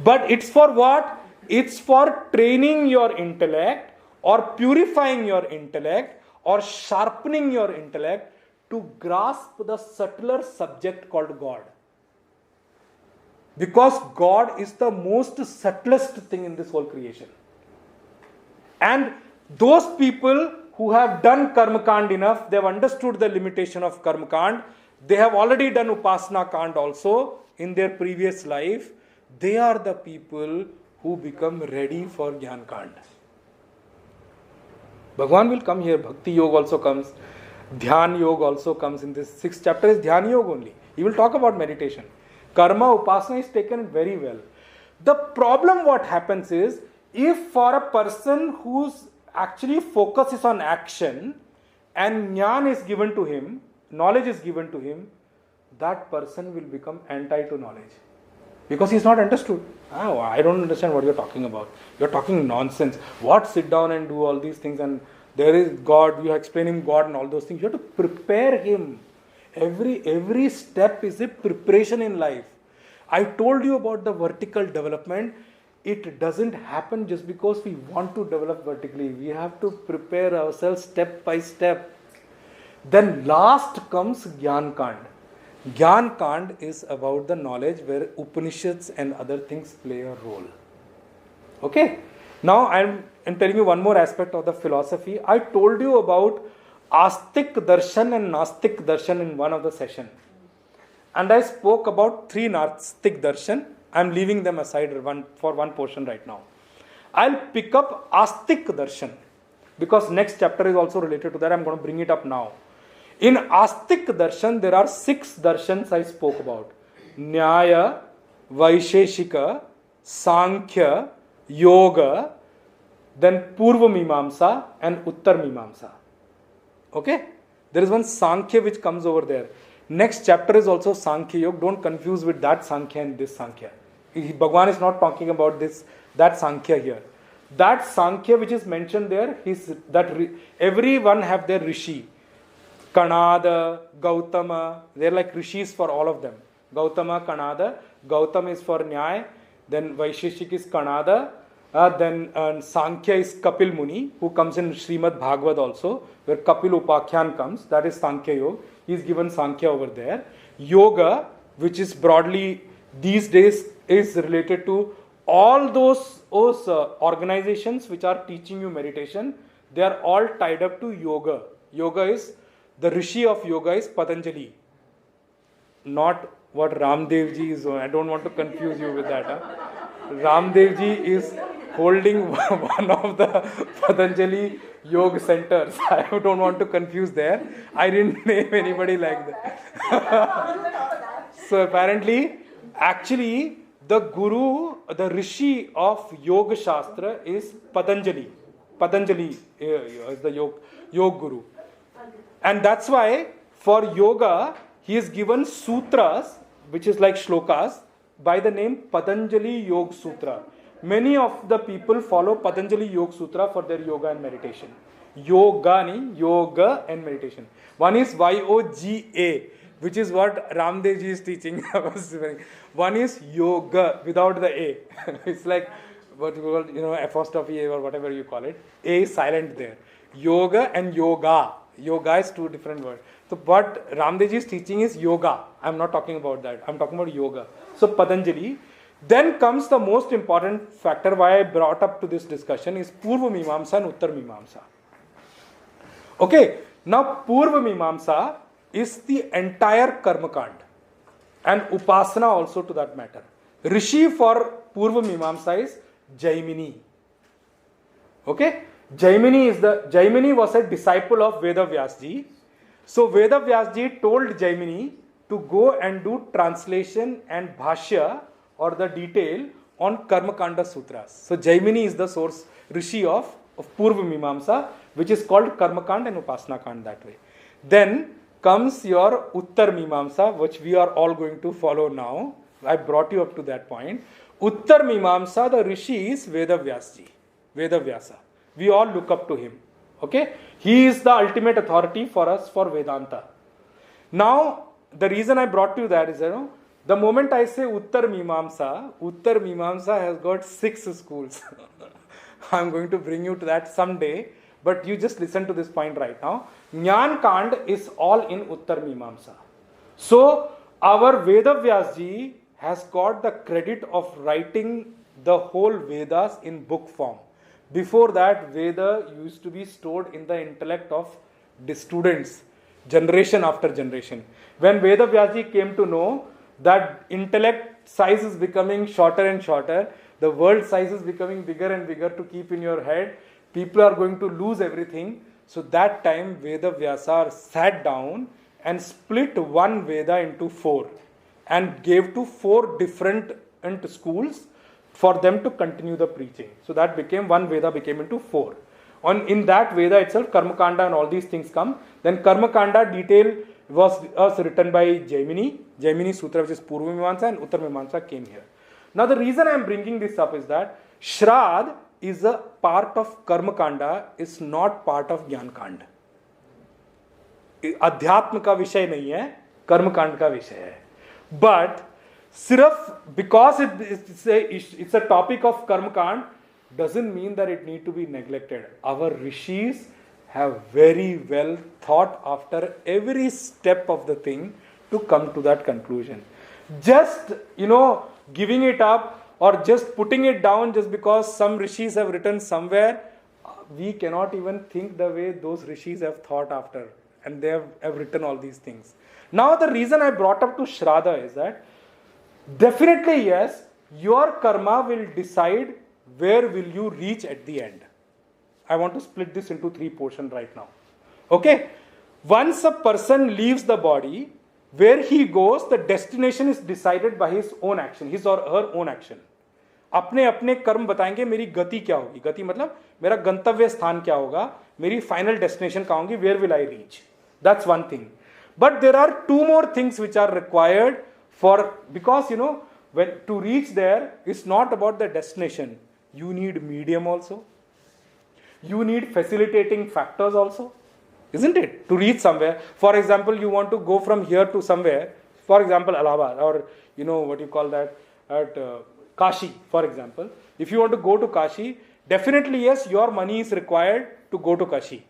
But it's for what? It's for training your intellect or purifying your intellect or sharpening your intellect to grasp the subtler subject called God. Because God is the most subtlest thing in this whole creation. And those people who have done Karma Kand enough, they have understood the limitation of Karma Kand. They have already done Upasana Kand also in their previous life. They are the people who become ready for Jnana Kand. Bhagwan will come here. Bhakti Yoga also comes. Dhyan Yoga also comes in this 6th chapter is Dhyan Yoga only. He will talk about meditation. Karma, Upasana is taken very well. The problem what happens is, if for a person whose actually focus is on action and Jnana is given to him, knowledge is given to him, that person will become anti to knowledge. Because he is not understood. Oh, I don't understand what you are talking about. You are talking nonsense. What sit down and do all these things and there is God, you are explaining God and all those things. You have to prepare him. Every step is a preparation in life. I told you about the vertical development. It doesn't happen just because we want to develop vertically. We have to prepare ourselves step by step. Then last comes Jnana Kand. Jnana Kand is about the knowledge where Upanishads and other things play a role. Okay? Now I am telling you one more aspect of the philosophy. I told you about Astik Darshan and Nastik Darshan in one of the session. And I spoke about 3 Nastik Darshan. I am leaving them aside for one portion right now. I'll pick up Astik Darshan because next chapter is also related to that. I'm going to bring it up now. In Astik Darshan, there are 6 darshans I spoke about. Nyaya, Vaisheshika, Sankhya, Yoga, then Purva Mimamsa and Uttar Mimamsa. Okay? There is one Sankhya which comes over there. Next chapter is also Sankhya Yoga. Don't confuse with that Sankhya and this Sankhya. Bhagwan is not talking about that Sankhya here. That Sankhya which is mentioned there, everyone have their Rishi. Kanada, Gautama, they are like Rishis for all of them. Gautama, Kanada, Gautama is for Nyaya, then Vaisheshik is Kanada, then Sankhya is Kapil Muni, who comes in Srimad Bhagavad also, where Kapil Upakhyan comes, that is Sankhya Yoga. He is given Sankhya over there. Yoga, which is broadly these days is related to all those organizations which are teaching you meditation. they are all tied up to yoga. Yoga is, the Rishi of yoga is Patanjali. Not what Ramdev ji is. I don't want to confuse you with that. Ramdev ji is holding one of the Patanjali yoga centers. I don't want to confuse there. I didn't name anybody like that. So apparently, actually, the guru, the Rishi of Yoga Shastra is Patanjali. Patanjali is the yoga guru. And that's why for yoga, he is given sutras, which is like shlokas, by the name Patanjali Yoga Sutra. Many of the people follow Patanjali Yoga Sutra for their yoga and meditation. Yoga and meditation. One is YOGA, which is what Ramdev ji is teaching. One is yoga without the A. It's like what you call, apostrophe A or whatever you call it. A is silent there. Yoga and yoga. Yoga is two different words. So what Ramdev ji is teaching is yoga. I'm not talking about that. I'm talking about yoga. So Patanjali. Then comes the most important factor why I brought up to this discussion is Purva Mimamsa and Uttar Mimamsa. Okay, now Purva Mimamsa is the entire Karma Kand and Upasana also to that matter. Rishi for Purva Mimamsa is Jaimini. Okay, Jaimini was a disciple of Veda Vyasji. So Veda Vyasji told Jaimini to go and do translation and bhashya or the detail on Karma Kanda Sutras. So Jaimini is the source, Rishi of Purva Mimamsa, which is called Karma Kand and Upasana Kand that way. Then comes your Uttar Mimamsa, which we are all going to follow now. I brought you up to that point. Uttar Mimamsa, the Rishi is Veda Vyasji, Veda Vyasa. We all look up to him. Okay? He is the ultimate authority for us for Vedanta. Now, the reason I brought you that is, the moment I say Uttar Mimamsa has got 6 schools. I'm going to bring you to that someday, but you just listen to this point right now. Jnana Kand is all in Uttar Mimamsa. So, our Veda Vyasji has got the credit of writing the whole Vedas in book form. Before that, Veda used to be stored in the intellect of the students, generation after generation. When Veda Vyasji came to know that intellect size is becoming shorter and shorter, the world size is becoming bigger and bigger to keep in your head, people are going to lose everything. So that time Veda Vyasa sat down and split one Veda into 4 and gave to 4 different schools for them to continue the preaching. So that became one Veda became into 4. In that Veda itself, Karma Kanda and all these things come. Then Karma Kanda detail was written by Jaimini Sutra, which is Purva Mimamsa, and Uttar Mimamsa came here. Now the reason I am bringing this up is that Shraddh is a part of Karma Kanda, is not part of Jnana Kanda. अध्यात्म का विषय नहीं है, कर्म कांड का विषय है. But सिर्फ because it's a topic of कर्म कांड doesn't mean that it need to be neglected. Our rishis have very well thought after every step of the thing to come to that conclusion. Just, giving it up or just putting it down just because some rishis have written somewhere, we cannot even think the way those rishis have thought after. And they have written all these things. Now the reason I brought up to Shraddha is that definitely yes, your karma will decide where will you reach at the end. I want to split this into 3 portions right now. Okay? Once a person leaves the body, where he goes, the destination is decided by his own action, his or her own action. अपने अपने कर्म बताएंगे मेरी गति क्या होगी. गति मतलब मेरा गंतव्य स्थान क्या होगा, मेरी फाइनल डेस्टिनेशन कहाँ होगी, where will I reach. That's one thing. But there are 2 more things which are required for, because when to reach there, it's not about the destination. You need medium also. You need facilitating factors also. Isn't it? To reach somewhere. For example, you want to go from here to somewhere. For example, Allahabad, or what you call that, at Kashi, for example. If you want to go to Kashi, definitely yes, your money is required to go to Kashi.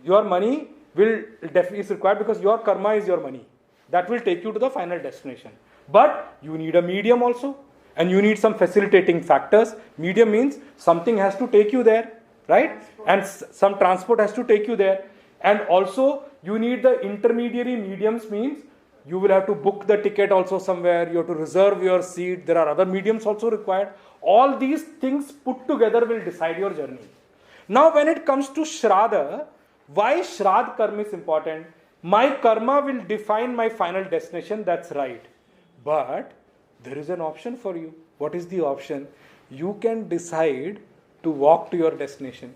Your money is required because your karma is your money. That will take you to the final destination. But you need a medium also. And you need some facilitating factors. Medium means something has to take you there. right? Transport. And some transport has to take you there. And also you need the intermediary mediums, means you will have to book the ticket also somewhere, you have to reserve your seat, there are other mediums also required. All these things put together will decide your journey. Now when it comes to Shraddha, why Shraddha karma is important? My karma will define my final destination, that's right. But there is an option for you. What is the option? You can decide to walk to your destination.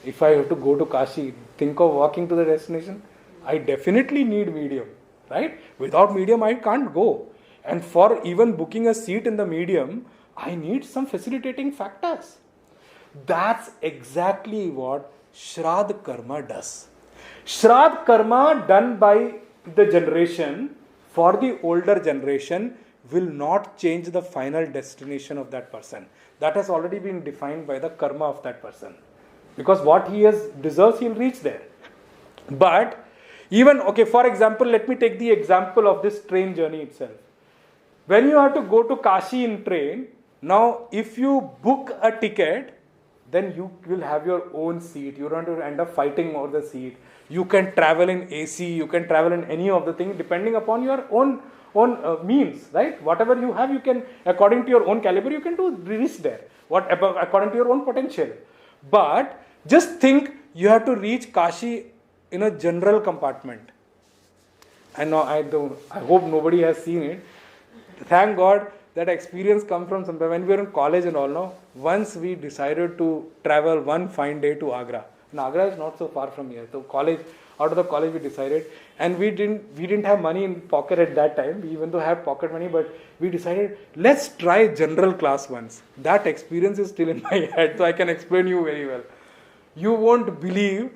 If I have to go to Kashi, think of walking to the destination. I definitely need medium, right? Without medium, I can't go. And for even booking a seat in the medium, I need some facilitating factors. That's exactly what Shraddha karma does. Shraddha karma done by the generation for the older generation will not change the final destination of that person. That has already been defined by the karma of that person. Because what he has deserves, he'll reach there. But even, okay, for example, let me take the example of this train journey itself. When you have to go to Kashi in train, now if you book a ticket, then you will have your own seat. You don't have to end up fighting over the seat. You can travel in AC, you can travel in any of the things depending upon your own means, right? Whatever you have, you can, according to your own caliber, you can do reach there. According to your own potential. But just think, you have to reach Kashi in a general compartment. And now I hope nobody has seen it. Thank God that experience comes from somewhere. When we were in college and all now, once we decided to travel one fine day to Agra. And Agra is not so far from here. So out of the college we decided, and we didn't have money in pocket at that time. We even though have pocket money, but we decided, let's try general class once. That experience is still in my head, so I can explain you very well. You won't believe,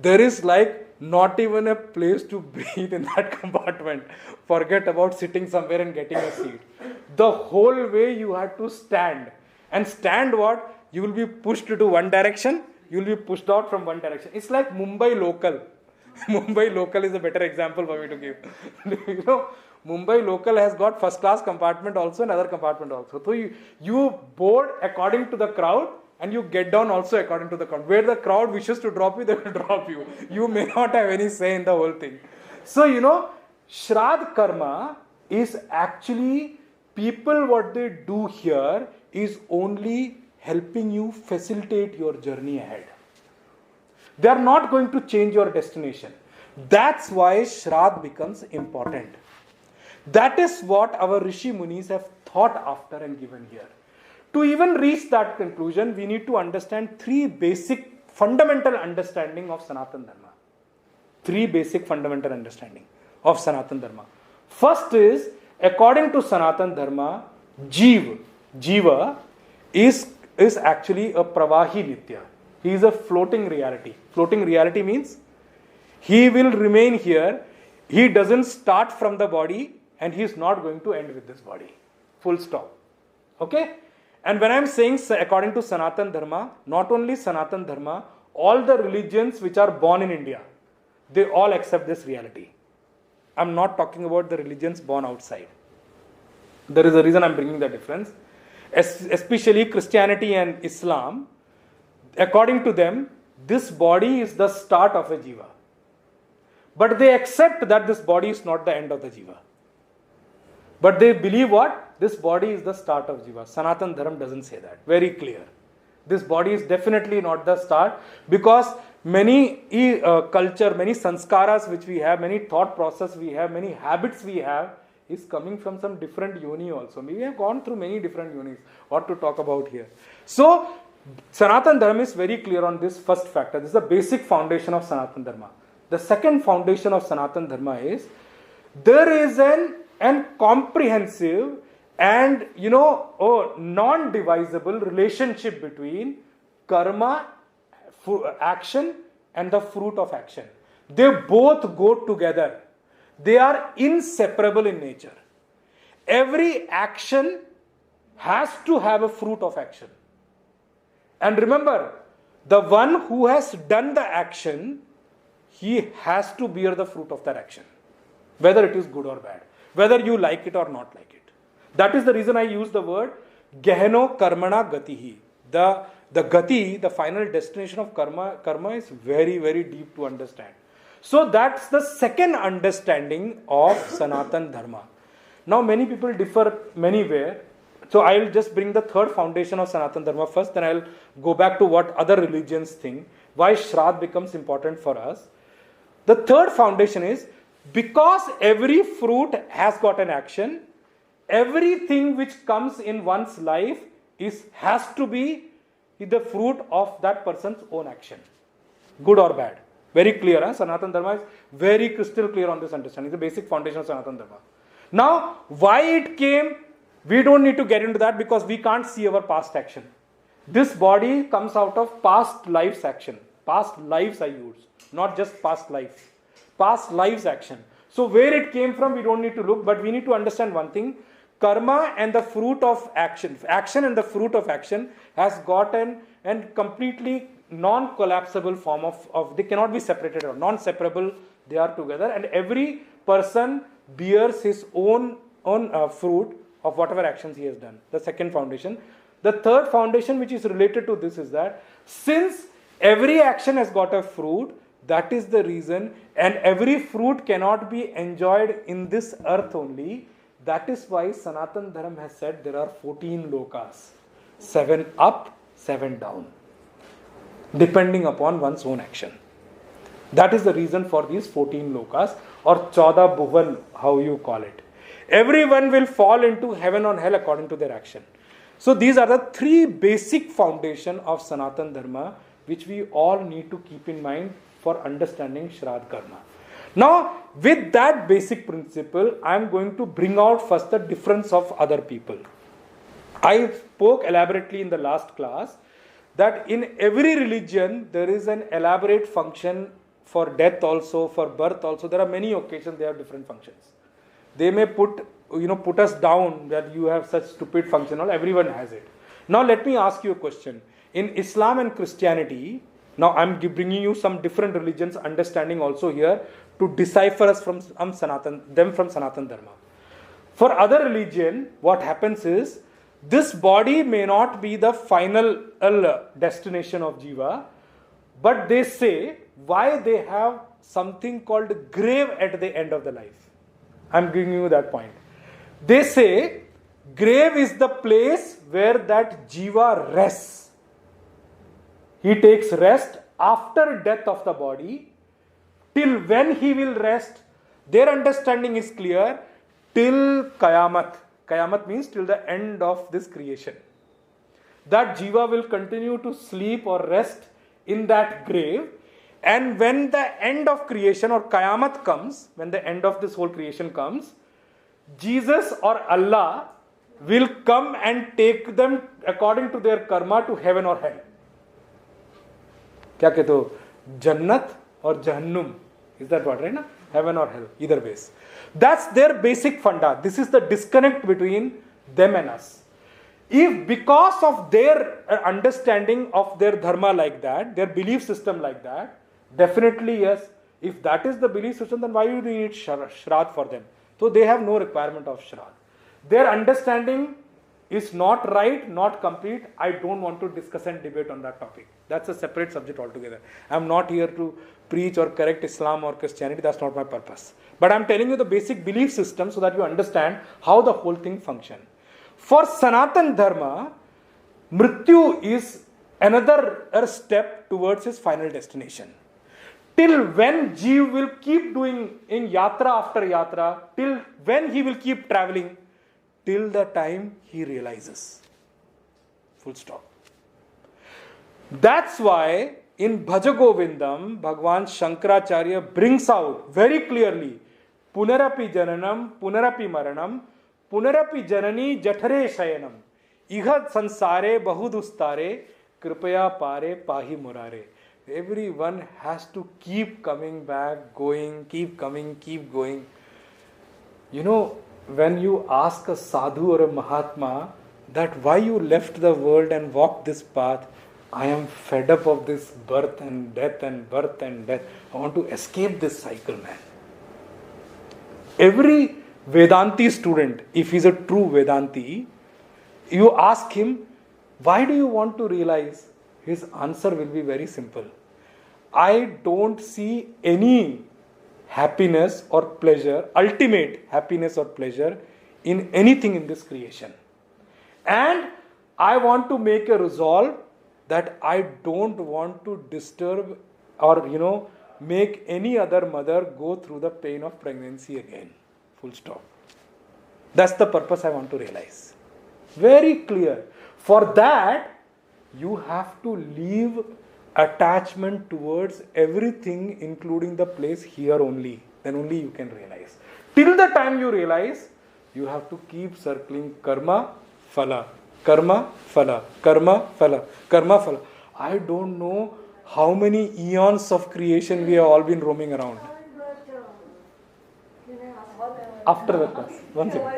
there is like not even a place to breathe in that compartment. Forget about sitting somewhere and getting a seat. The whole way you have to stand. And stand what? You will be pushed to one direction, you will be pushed out from one direction. It's like Mumbai local. Mumbai local is a better example for me to give. You know, Mumbai local has got first class compartment also and other compartment also. So you board according to the crowd and you get down also according to the crowd. Where the crowd wishes to drop you, they will drop you. You may not have any say in the whole thing. So, you know, Shraddha karma is actually, people what they do here is only helping you facilitate your journey ahead. They are not going to change your destination. That's why Shraddha becomes important. That is what our Rishi Munis have thought after and given here. To even reach that conclusion, we need to understand three basic fundamental understanding of Sanatana Dharma. Three basic fundamental understanding of Sanatana Dharma. First is, according to Sanatana Dharma, Jiva is actually a Pravahi Nitya. He is a floating reality. Floating reality means he will remain here. He doesn't start from the body and he is not going to end with this body. Full stop. Okay? And when I am saying according to Sanatana Dharma, not only Sanatana Dharma, all the religions which are born in India, they all accept this reality. I am not talking about the religions born outside. There is a reason I am bringing the difference. Especially Christianity and Islam, according to them, this body is the start of a jiva. But they accept that this body is not the end of the jiva. But they believe what? This body is the start of jiva. Sanatana Dharma doesn't say that. Very clear. This body is definitely not the start, because many culture, many sanskaras which we have, many thought process we have, many habits we have, is coming from some different yoni also. We have gone through many different yonis. What to talk about here? So, Sanatana Dharma is very clear on this first factor. This is the basic foundation of Sanatana Dharma. The second foundation of Sanatana Dharma is, there is an comprehensive and, non-divisible relationship between karma, action, and the fruit of action. They both go together. They are inseparable in nature. Every action has to have a fruit of action. And remember, the one who has done the action, he has to bear the fruit of that action. Whether it is good or bad. Whether you like it or not like it. That is the reason I use the word Gehano Karmana Gatihi. The gati, the final destination of karma is very, very deep to understand. So that's the second understanding of Sanatan Dharma. Now many people differ manywhere. So I will just bring the third foundation of Sanatan Dharma first, then I will go back to what other religions think, why Shraddha becomes important for us. The third foundation is, because every fruit has got an action, everything which comes in one's life has to be the fruit of that person's own action, good or bad. Very clear, huh? Sanatan Dharma is very crystal clear on this understanding. It's the basic foundation of Sanatan Dharma. Now, why it came, we don't need to get into that because we can't see our past action. This body comes out of past life's action. Past lives I use, not just past lives. Past lives action. So where it came from, we don't need to look, but we need to understand one thing. Karma and the fruit of action and the fruit of action has got an completely non-collapsible form of they cannot be separated or non-separable, they are together, and every person bears his own fruit of whatever actions he has done. The second foundation. The third foundation which is related to this is that since every action has got a fruit, that is the reason, and every fruit cannot be enjoyed in this earth only. That is why Sanatan Dharma has said there are 14 lokas. 7 up, 7 down. Depending upon one's own action. That is the reason for these 14 lokas or 14 bhuvan, how you call it. Everyone will fall into heaven or hell according to their action. So these are the three basic foundation of Sanatan Dharma which we all need to keep in mind for understanding Shraddha Karma. Now, with that basic principle, I am going to bring out first the difference of other people. I spoke elaborately in the last class that in every religion there is an elaborate function for death also, for birth also. There are many occasions they have different functions. They may put us down that you have such stupid function. Everyone has it. Now let me ask you a question. In Islam and Christianity, now I am bringing you some different religions understanding also here to decipher us from Sanatan Dharma. For other religion, what happens is, this body may not be the final destination of Jiva, but they say why they have something called grave at the end of the life. I am giving you that point. They say grave is the place where that Jiva rests. He takes rest after death of the body. Till when he will rest, their understanding is clear, till Qayamat. Qayamat means till the end of this creation. That Jiva will continue to sleep or rest in that grave, and when the end of creation or Qayamat comes, when the end of this whole creation comes, Jesus or Allah will come and take them according to their karma to heaven or hell. क्या कहते हो? Jannat or Jahannum. Is that what, right? Na? Heaven or hell, either ways. That's their basic funda. This is the disconnect between them and us. If because of their understanding of their dharma like that, their belief system like that, definitely yes. If that is the belief system, then why do you need Shraddha for them? So they have no requirement of Shraddha. Their understanding is not right, not complete. I don't want to discuss and debate on that topic. That's a separate subject altogether. I'm not here to preach or correct Islam or Christianity. That's not my purpose. But I'm telling you the basic belief system so that you understand how the whole thing functions. For Sanatan Dharma, Mrityu is another step towards his final destination. Till when Jeev will keep doing in yatra after yatra, till when he will keep traveling, till the time he realizes. Full stop. That's why in Bhaja Govindam, Bhagwan Shankaracharya brings out very clearly, Punarapi Jananam, Punarapi Maranam, Punarapi Janani Jathare Shayanam, Iha Sansare Bahudustare, Kripaya Pare Pahi Murare. Everyone has to keep coming back, going, keep coming, keep going. You know, when you ask a sadhu or a mahatma that why you left the world and walked this path, I am fed up of this birth and death and birth and death. I want to escape this cycle, man. Every Vedanti student, if he's a true Vedanti, you ask him, Why do you want to realize? His answer will be very simple. I don't see any happiness or pleasure, ultimate happiness or pleasure in anything in this creation. And I want to make a resolve that I don't want to disturb or make any other mother go through the pain of pregnancy again. Full stop. That's the purpose I want to realize. Very clear. For that, you have to leave attachment towards everything, including the place here only. Then only you can realize. Till the time you realize, you have to keep circling karma, phala, karma, phala, karma, phala, karma, phala. I don't know how many eons of creation we have all been roaming around. After the class, one second.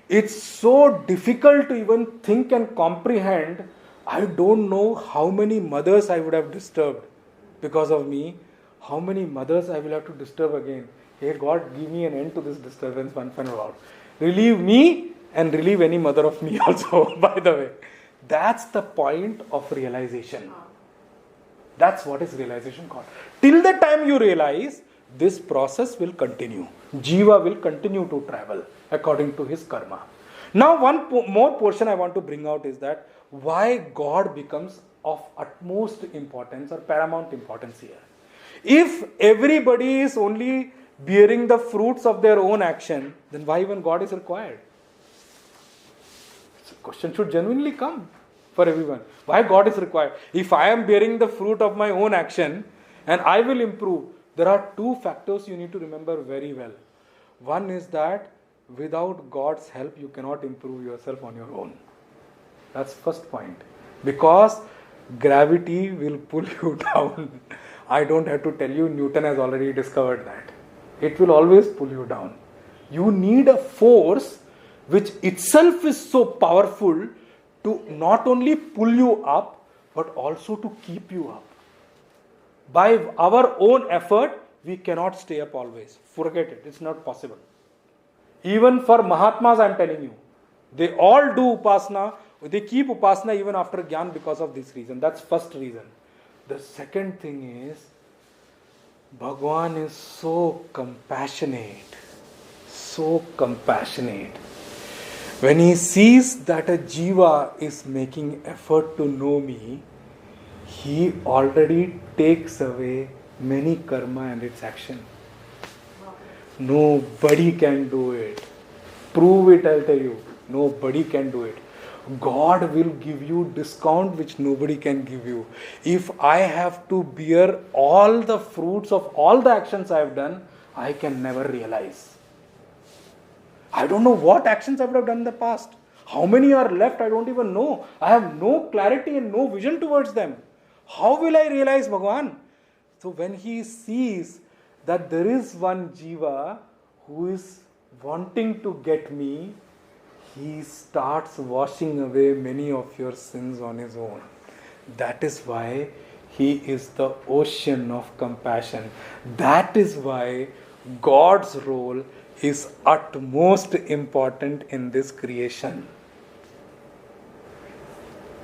It's so difficult to even think and comprehend. I don't know how many mothers I would have disturbed because of me. How many mothers I will have to disturb again. Hey God, give me an end to this disturbance once and for all. Relieve me and relieve any mother of me also, by the way. That's the point of realization. That's what is realization called. Till the time you realize, this process will continue. Jiva will continue to travel according to his karma. Now one more portion I want to bring out is that why God becomes of utmost importance or paramount importance here. If everybody is only bearing the fruits of their own action, then why even God is required? So question should genuinely come for everyone. Why God is required? If I am bearing the fruit of my own action and I will improve, there are two factors you need to remember very well. One is that without God's help, you cannot improve yourself on your own. That's first point. Because gravity will pull you down. I don't have to tell you, Newton has already discovered that. It will always pull you down. You need a force which itself is so powerful to not only pull you up, but also to keep you up. By our own effort, we cannot stay up always. Forget it. It's not possible. Even for Mahatmas, I am telling you, they all do upasana. They keep upasana even after Gyan because of this reason. That's first reason. The second thing is, Bhagwan is so compassionate. So compassionate. When he sees that a jiva is making effort to know me, he already takes away many karma and its action. Nobody can do it. Prove it, I'll tell you. Nobody can do it. God will give you discount which nobody can give you. If I have to bear all the fruits of all the actions I have done, I can never realize. I don't know what actions I would have done in the past. How many are left, I don't even know. I have no clarity and no vision towards them. How will I realize Bhagwan? So when he sees that there is one jiva who is wanting to get me, he starts washing away many of your sins on his own. That is why he is the ocean of compassion. That is why God's role is utmost important in this creation.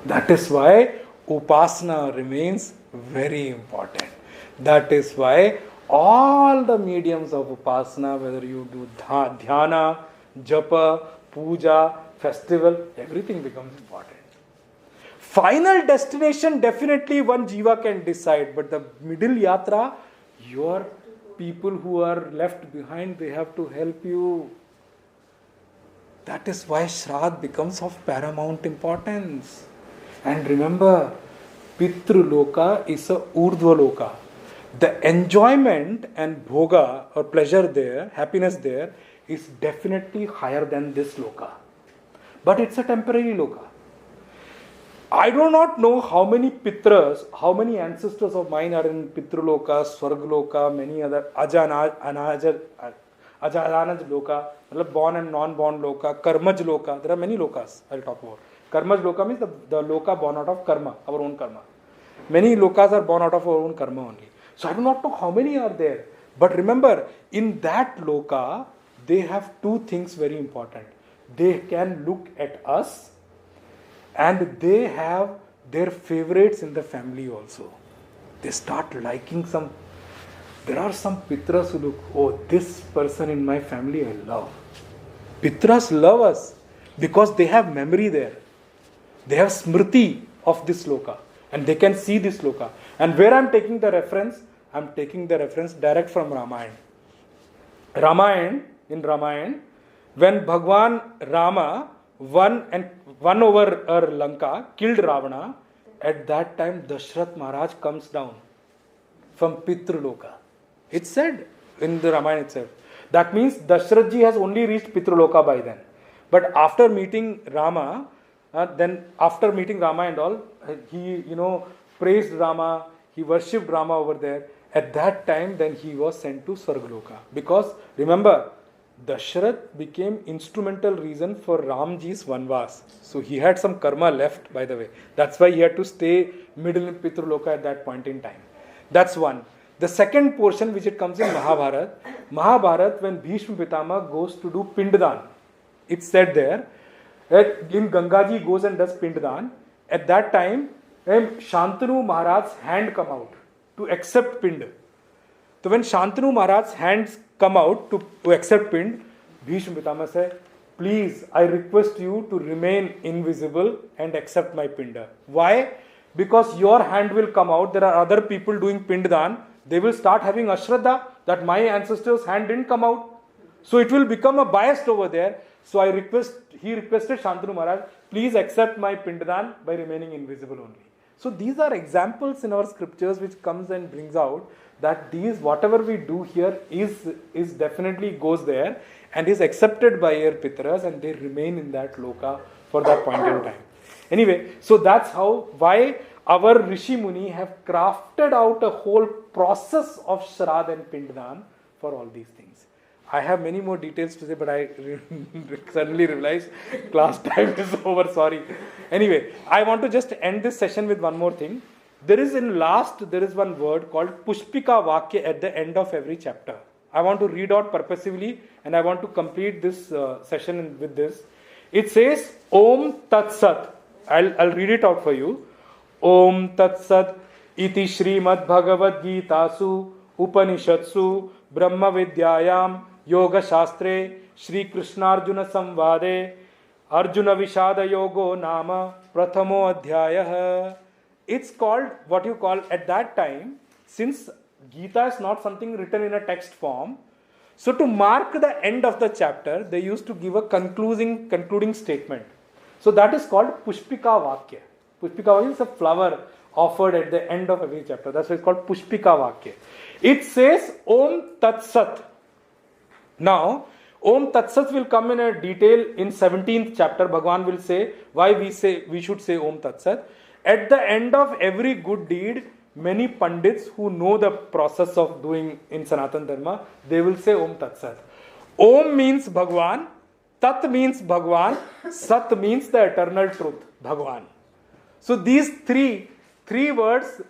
That is why upasana remains very important. That is why all the mediums of upasana, whether you do dhyana, japa, puja, festival, everything becomes important. Final destination, definitely one jiva can decide, but the middle yatra, your people who are left behind, they have to help you. That is why Shraddha becomes of paramount importance. And remember, Pitru Loka is a Urdhva Loka. The enjoyment and bhoga or pleasure there, happiness there, is definitely higher than this loka. But it's a temporary loka. I do not know how many pitras, how many ancestors of mine are in Pitruloka, Swargaloka, many other Ajanaj Loka, born and non-born Loka, Karmaj Loka. There are many lokas I'll talk about. Karmaj Loka means the Loka born out of karma, our own karma. Many lokas are born out of our own karma only. So I do not know how many are there. But remember, in that loka, they have two things very important. They can look at us And they have their favorites in the family also. They start liking some. There are some Pitras who look, oh, this person in my family I love. Pitras love us because they have memory there. They have smriti of this sloka. And they can see this sloka. And where I'm taking the reference direct from Ramayana. In Ramayana, when Bhagwan Rama won over Lanka, killed Ravana, at that time Dashrath Maharaj comes down from Pitraloka. It's said in the Ramayana itself. That means Dashrath ji has only reached Pitraloka by then. But after meeting Rama, and all, he praised Rama, he worshipped Rama over there. At that time, then he was sent to Swargaloka. Because remember, Dashrath became instrumental reason for Ramji's Vanvas. So he had some karma left, by the way. That's why he had to stay middle in Pitraloka at that point in time. That's one. The second portion which it comes in Mahabharata, when Bhishma Pitama goes to do Pinddan, it's said there, in Gangaji goes and does Pinddan. At that time, Shantanu Maharaj's hand come out to accept Pind. So when Shantanu Maharaj's hands come out to accept Pind, Bhishma Pitama said, please, I request you to remain invisible and accept my Pinda. Why? Because your hand will come out. There are other people doing Pinddan. They will start having Ashraddha that my ancestors' hand didn't come out. So it will become a bias over there. So he requested Shantanu Maharaj, please accept my Pinddan by remaining invisible only. So these are examples in our scriptures which comes and brings out that whatever we do here is definitely goes there and is accepted by your Pitras, and they remain in that loka for that point in time. Anyway, so that's why our Rishi Muni have crafted out a whole process of Shraddha and Pinddan for all these things. I have many more details to say, but I suddenly realized class time is over, sorry. Anyway, I want to just end this session with one more thing. There is one word called Pushpika Vakya at the end of every chapter. I want to read out purposively, and I want to complete this session with this. It says, Om Tat Sat. I'll read it out for you. Om Tat Sat iti Srimad Bhagavad Gita Su Upanishatsu Brahma Vidyayam Yoga Shastre Shri Krishnarjuna Samvade Arjuna Vishada Yogo Nama Prathamo Adhyayah. It's called what you call at that time, since Gita is not something written in a text form, so to mark the end of the chapter, they used to give a concluding statement. So that is called Pushpika Vakya. Pushpika Vakya is a flower offered at the end of every chapter. That's why it's called Pushpika Vakya. It says Om Tat Sat. Now, Om Tat Sat will come in a detail in 17th chapter. Bhagwan will say why we should say Om Tat Sat. At the end of every good deed, many Pandits who know the process of doing in Sanatana Dharma, they will say Om Tat Sat. Om means Bhagwan, Tat means Bhagwan, Sat means the eternal truth, Bhagwan. So these three words,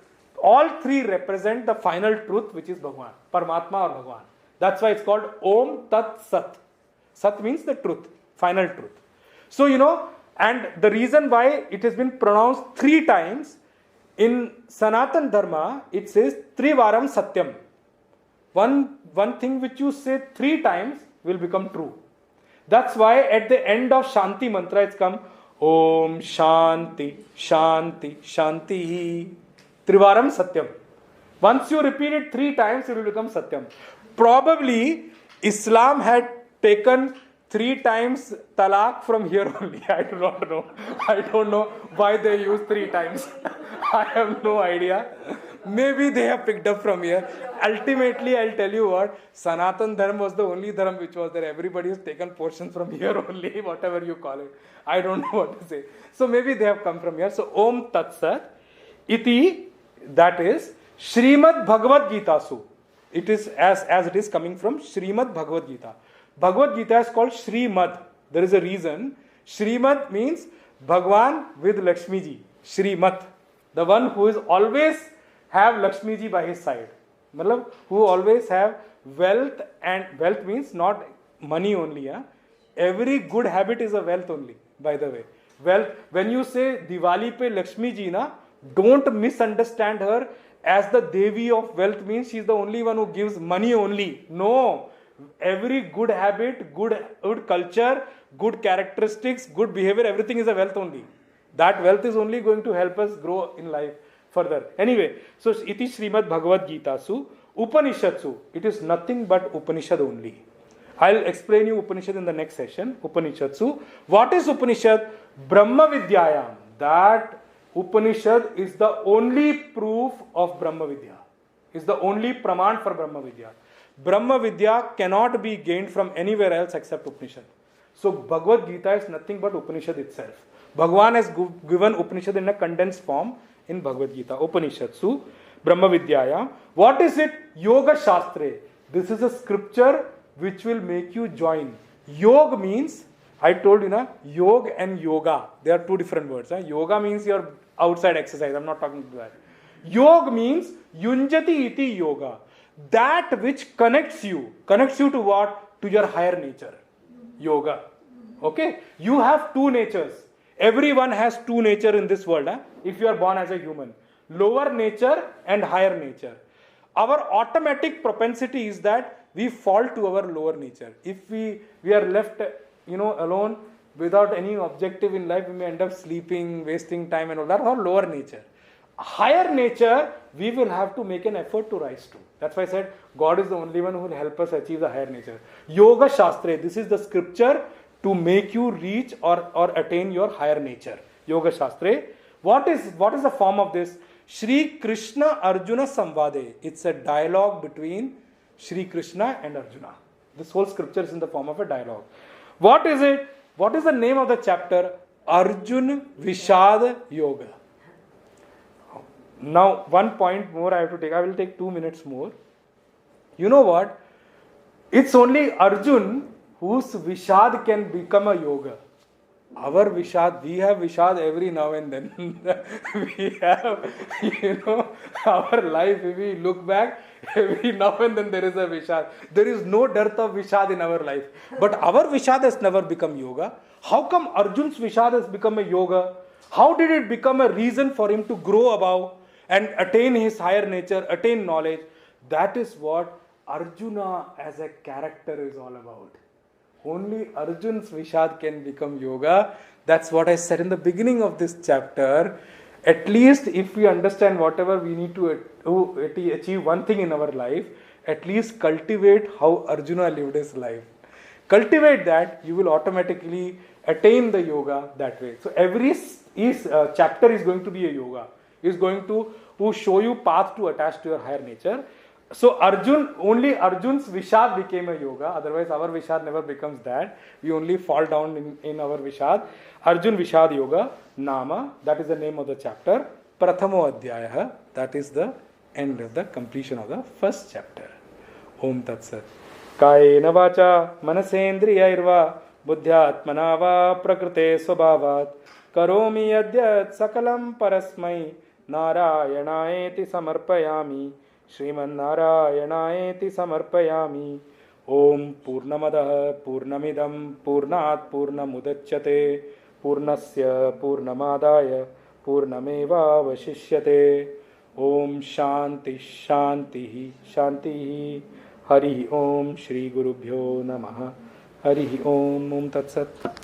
all three represent the final truth, which is Bhagwan, Paramatma or Bhagwan. That's why it's called Om Tat Sat. Sat means the truth, final truth. So, and the reason why it has been pronounced 3 times, in Sanatana Dharma, it says Trivaram Satyam. One thing which you say 3 times will become true. That's why at the end of Shanti mantra, it's come Om Shanti, Shanti, Shanti. Trivaram Satyam. Once you repeat it 3 times, it will become Satyam. Probably Islam had taken 3 times talaq from here only. I do not know. I don't know why they use 3 times. I have no idea. Maybe they have picked up from here. Ultimately, I'll tell you what, Sanatana Dharma was the only Dharma which was there. Everybody has taken portions from here only, whatever you call it. I don't know what to say. So maybe they have come from here. So Om Tat Sat iti, that is Srimad Bhagavad Gita Su. It is as it is coming from Srimad Bhagavad Gita. Bhagavad Gita is called Srimad. There is a reason. Srimad means Bhagwan with Lakshmi ji. Srimad. The one who is always have Lakshmi ji by his side. Who always have wealth, and wealth means not money only. Every good habit is a wealth only, by the way. Well, when you say Diwali pe Lakshmi ji na, don't misunderstand her as the Devi of wealth means she is the only one who gives money only. No. Every good habit, good culture, good characteristics, good behavior, everything is a wealth only. That wealth is only going to help us grow in life further. Anyway, so iti Srimad Bhagavad Gita su Upanishatsu. It is nothing but Upanishad only. I'll explain you Upanishad in the next session. Upanishadsu. What is Upanishad? Brahma Vidyayam. That Upanishad is the only proof of Brahma Vidya. Is the only praman for Brahma Vidya. Brahma Vidya cannot be gained from anywhere else except Upanishad. So Bhagavad Gita is nothing but Upanishad itself. Bhagavan has given Upanishad in a condensed form in Bhagavad Gita. Upanishadsu, Brahma Vidyayam. What is it? Yoga Shastre. This is a scripture which will make you join. Yoga means, I told you na, yoga and yoga. They are two different words. Yoga means your outside exercise. I'm not talking to that. Yoga means yunjati iti yoga. That which connects you. Connects you to what? To your higher nature. Yoga. Okay? You have two natures. Everyone has two nature in this world. If you are born as a human. Lower nature and higher nature. Our automatic propensity is that we fall to our lower nature. If we are left, alone without any objective in life, we may end up sleeping, wasting time and all that. Our lower nature. Higher nature, we will have to make an effort to rise to. That's why I said God is the only one who will help us achieve the higher nature. Yoga Shastra, this is the scripture to make you reach or attain your higher nature. Yoga Shastra. What is the form of this? Shri Krishna Arjuna Samvade. It's a dialogue between Shri Krishna and Arjuna. This whole scripture is in the form of a dialogue. What is it? What is the name of the chapter? Arjun Vishad Yoga. Now, one point more I have to take. I will take 2 minutes more. You know what? It's only Arjun whose Vishad can become a yoga. Our Vishad, we have Vishad every now and then. We have, our life, if we look back, every now and then there is a Vishad. There is no dearth of Vishad in our life. But our Vishad has never become yoga. How come Arjun's Vishad has become a yoga? How did it become a reason for him to grow above and attain his higher nature, attain knowledge? That is what Arjuna as a character is all about. Only Arjun's Vishad can become yoga. That's what I said in the beginning of this chapter. At least if we understand whatever we need to achieve one thing in our life, at least cultivate how Arjuna lived his life. Cultivate that, you will automatically attain the yoga that way. So every chapter is going to be a yoga. Is going to show you path to attach to your higher nature. So only Arjun's Vishad became a yoga. Otherwise our Vishad never becomes that. We only fall down in our Vishad. Arjun Vishad Yoga Nama. That is the name of the chapter. Prathamo Adhyaya. That is the end of the completion of the first chapter. Om Tat Sat. Kayena vacha manasendriyairva buddhyatmana va prakrite svabhavat karomi yadyat sakalam parasmai narayanaeti samarpayami श्रीमन्नारायणायेति समर्पयामि ओम पूर्णमदः पूर्णमिदं पूर्णात् पूर्णमुदच्यते पूर्णस्य पूर्णमादाय पूर्णमेवावशिष्यते ओम शांति शांति शांति हरि ओम श्री गुरुभ्यो नमः हरि ओम तत्सत्।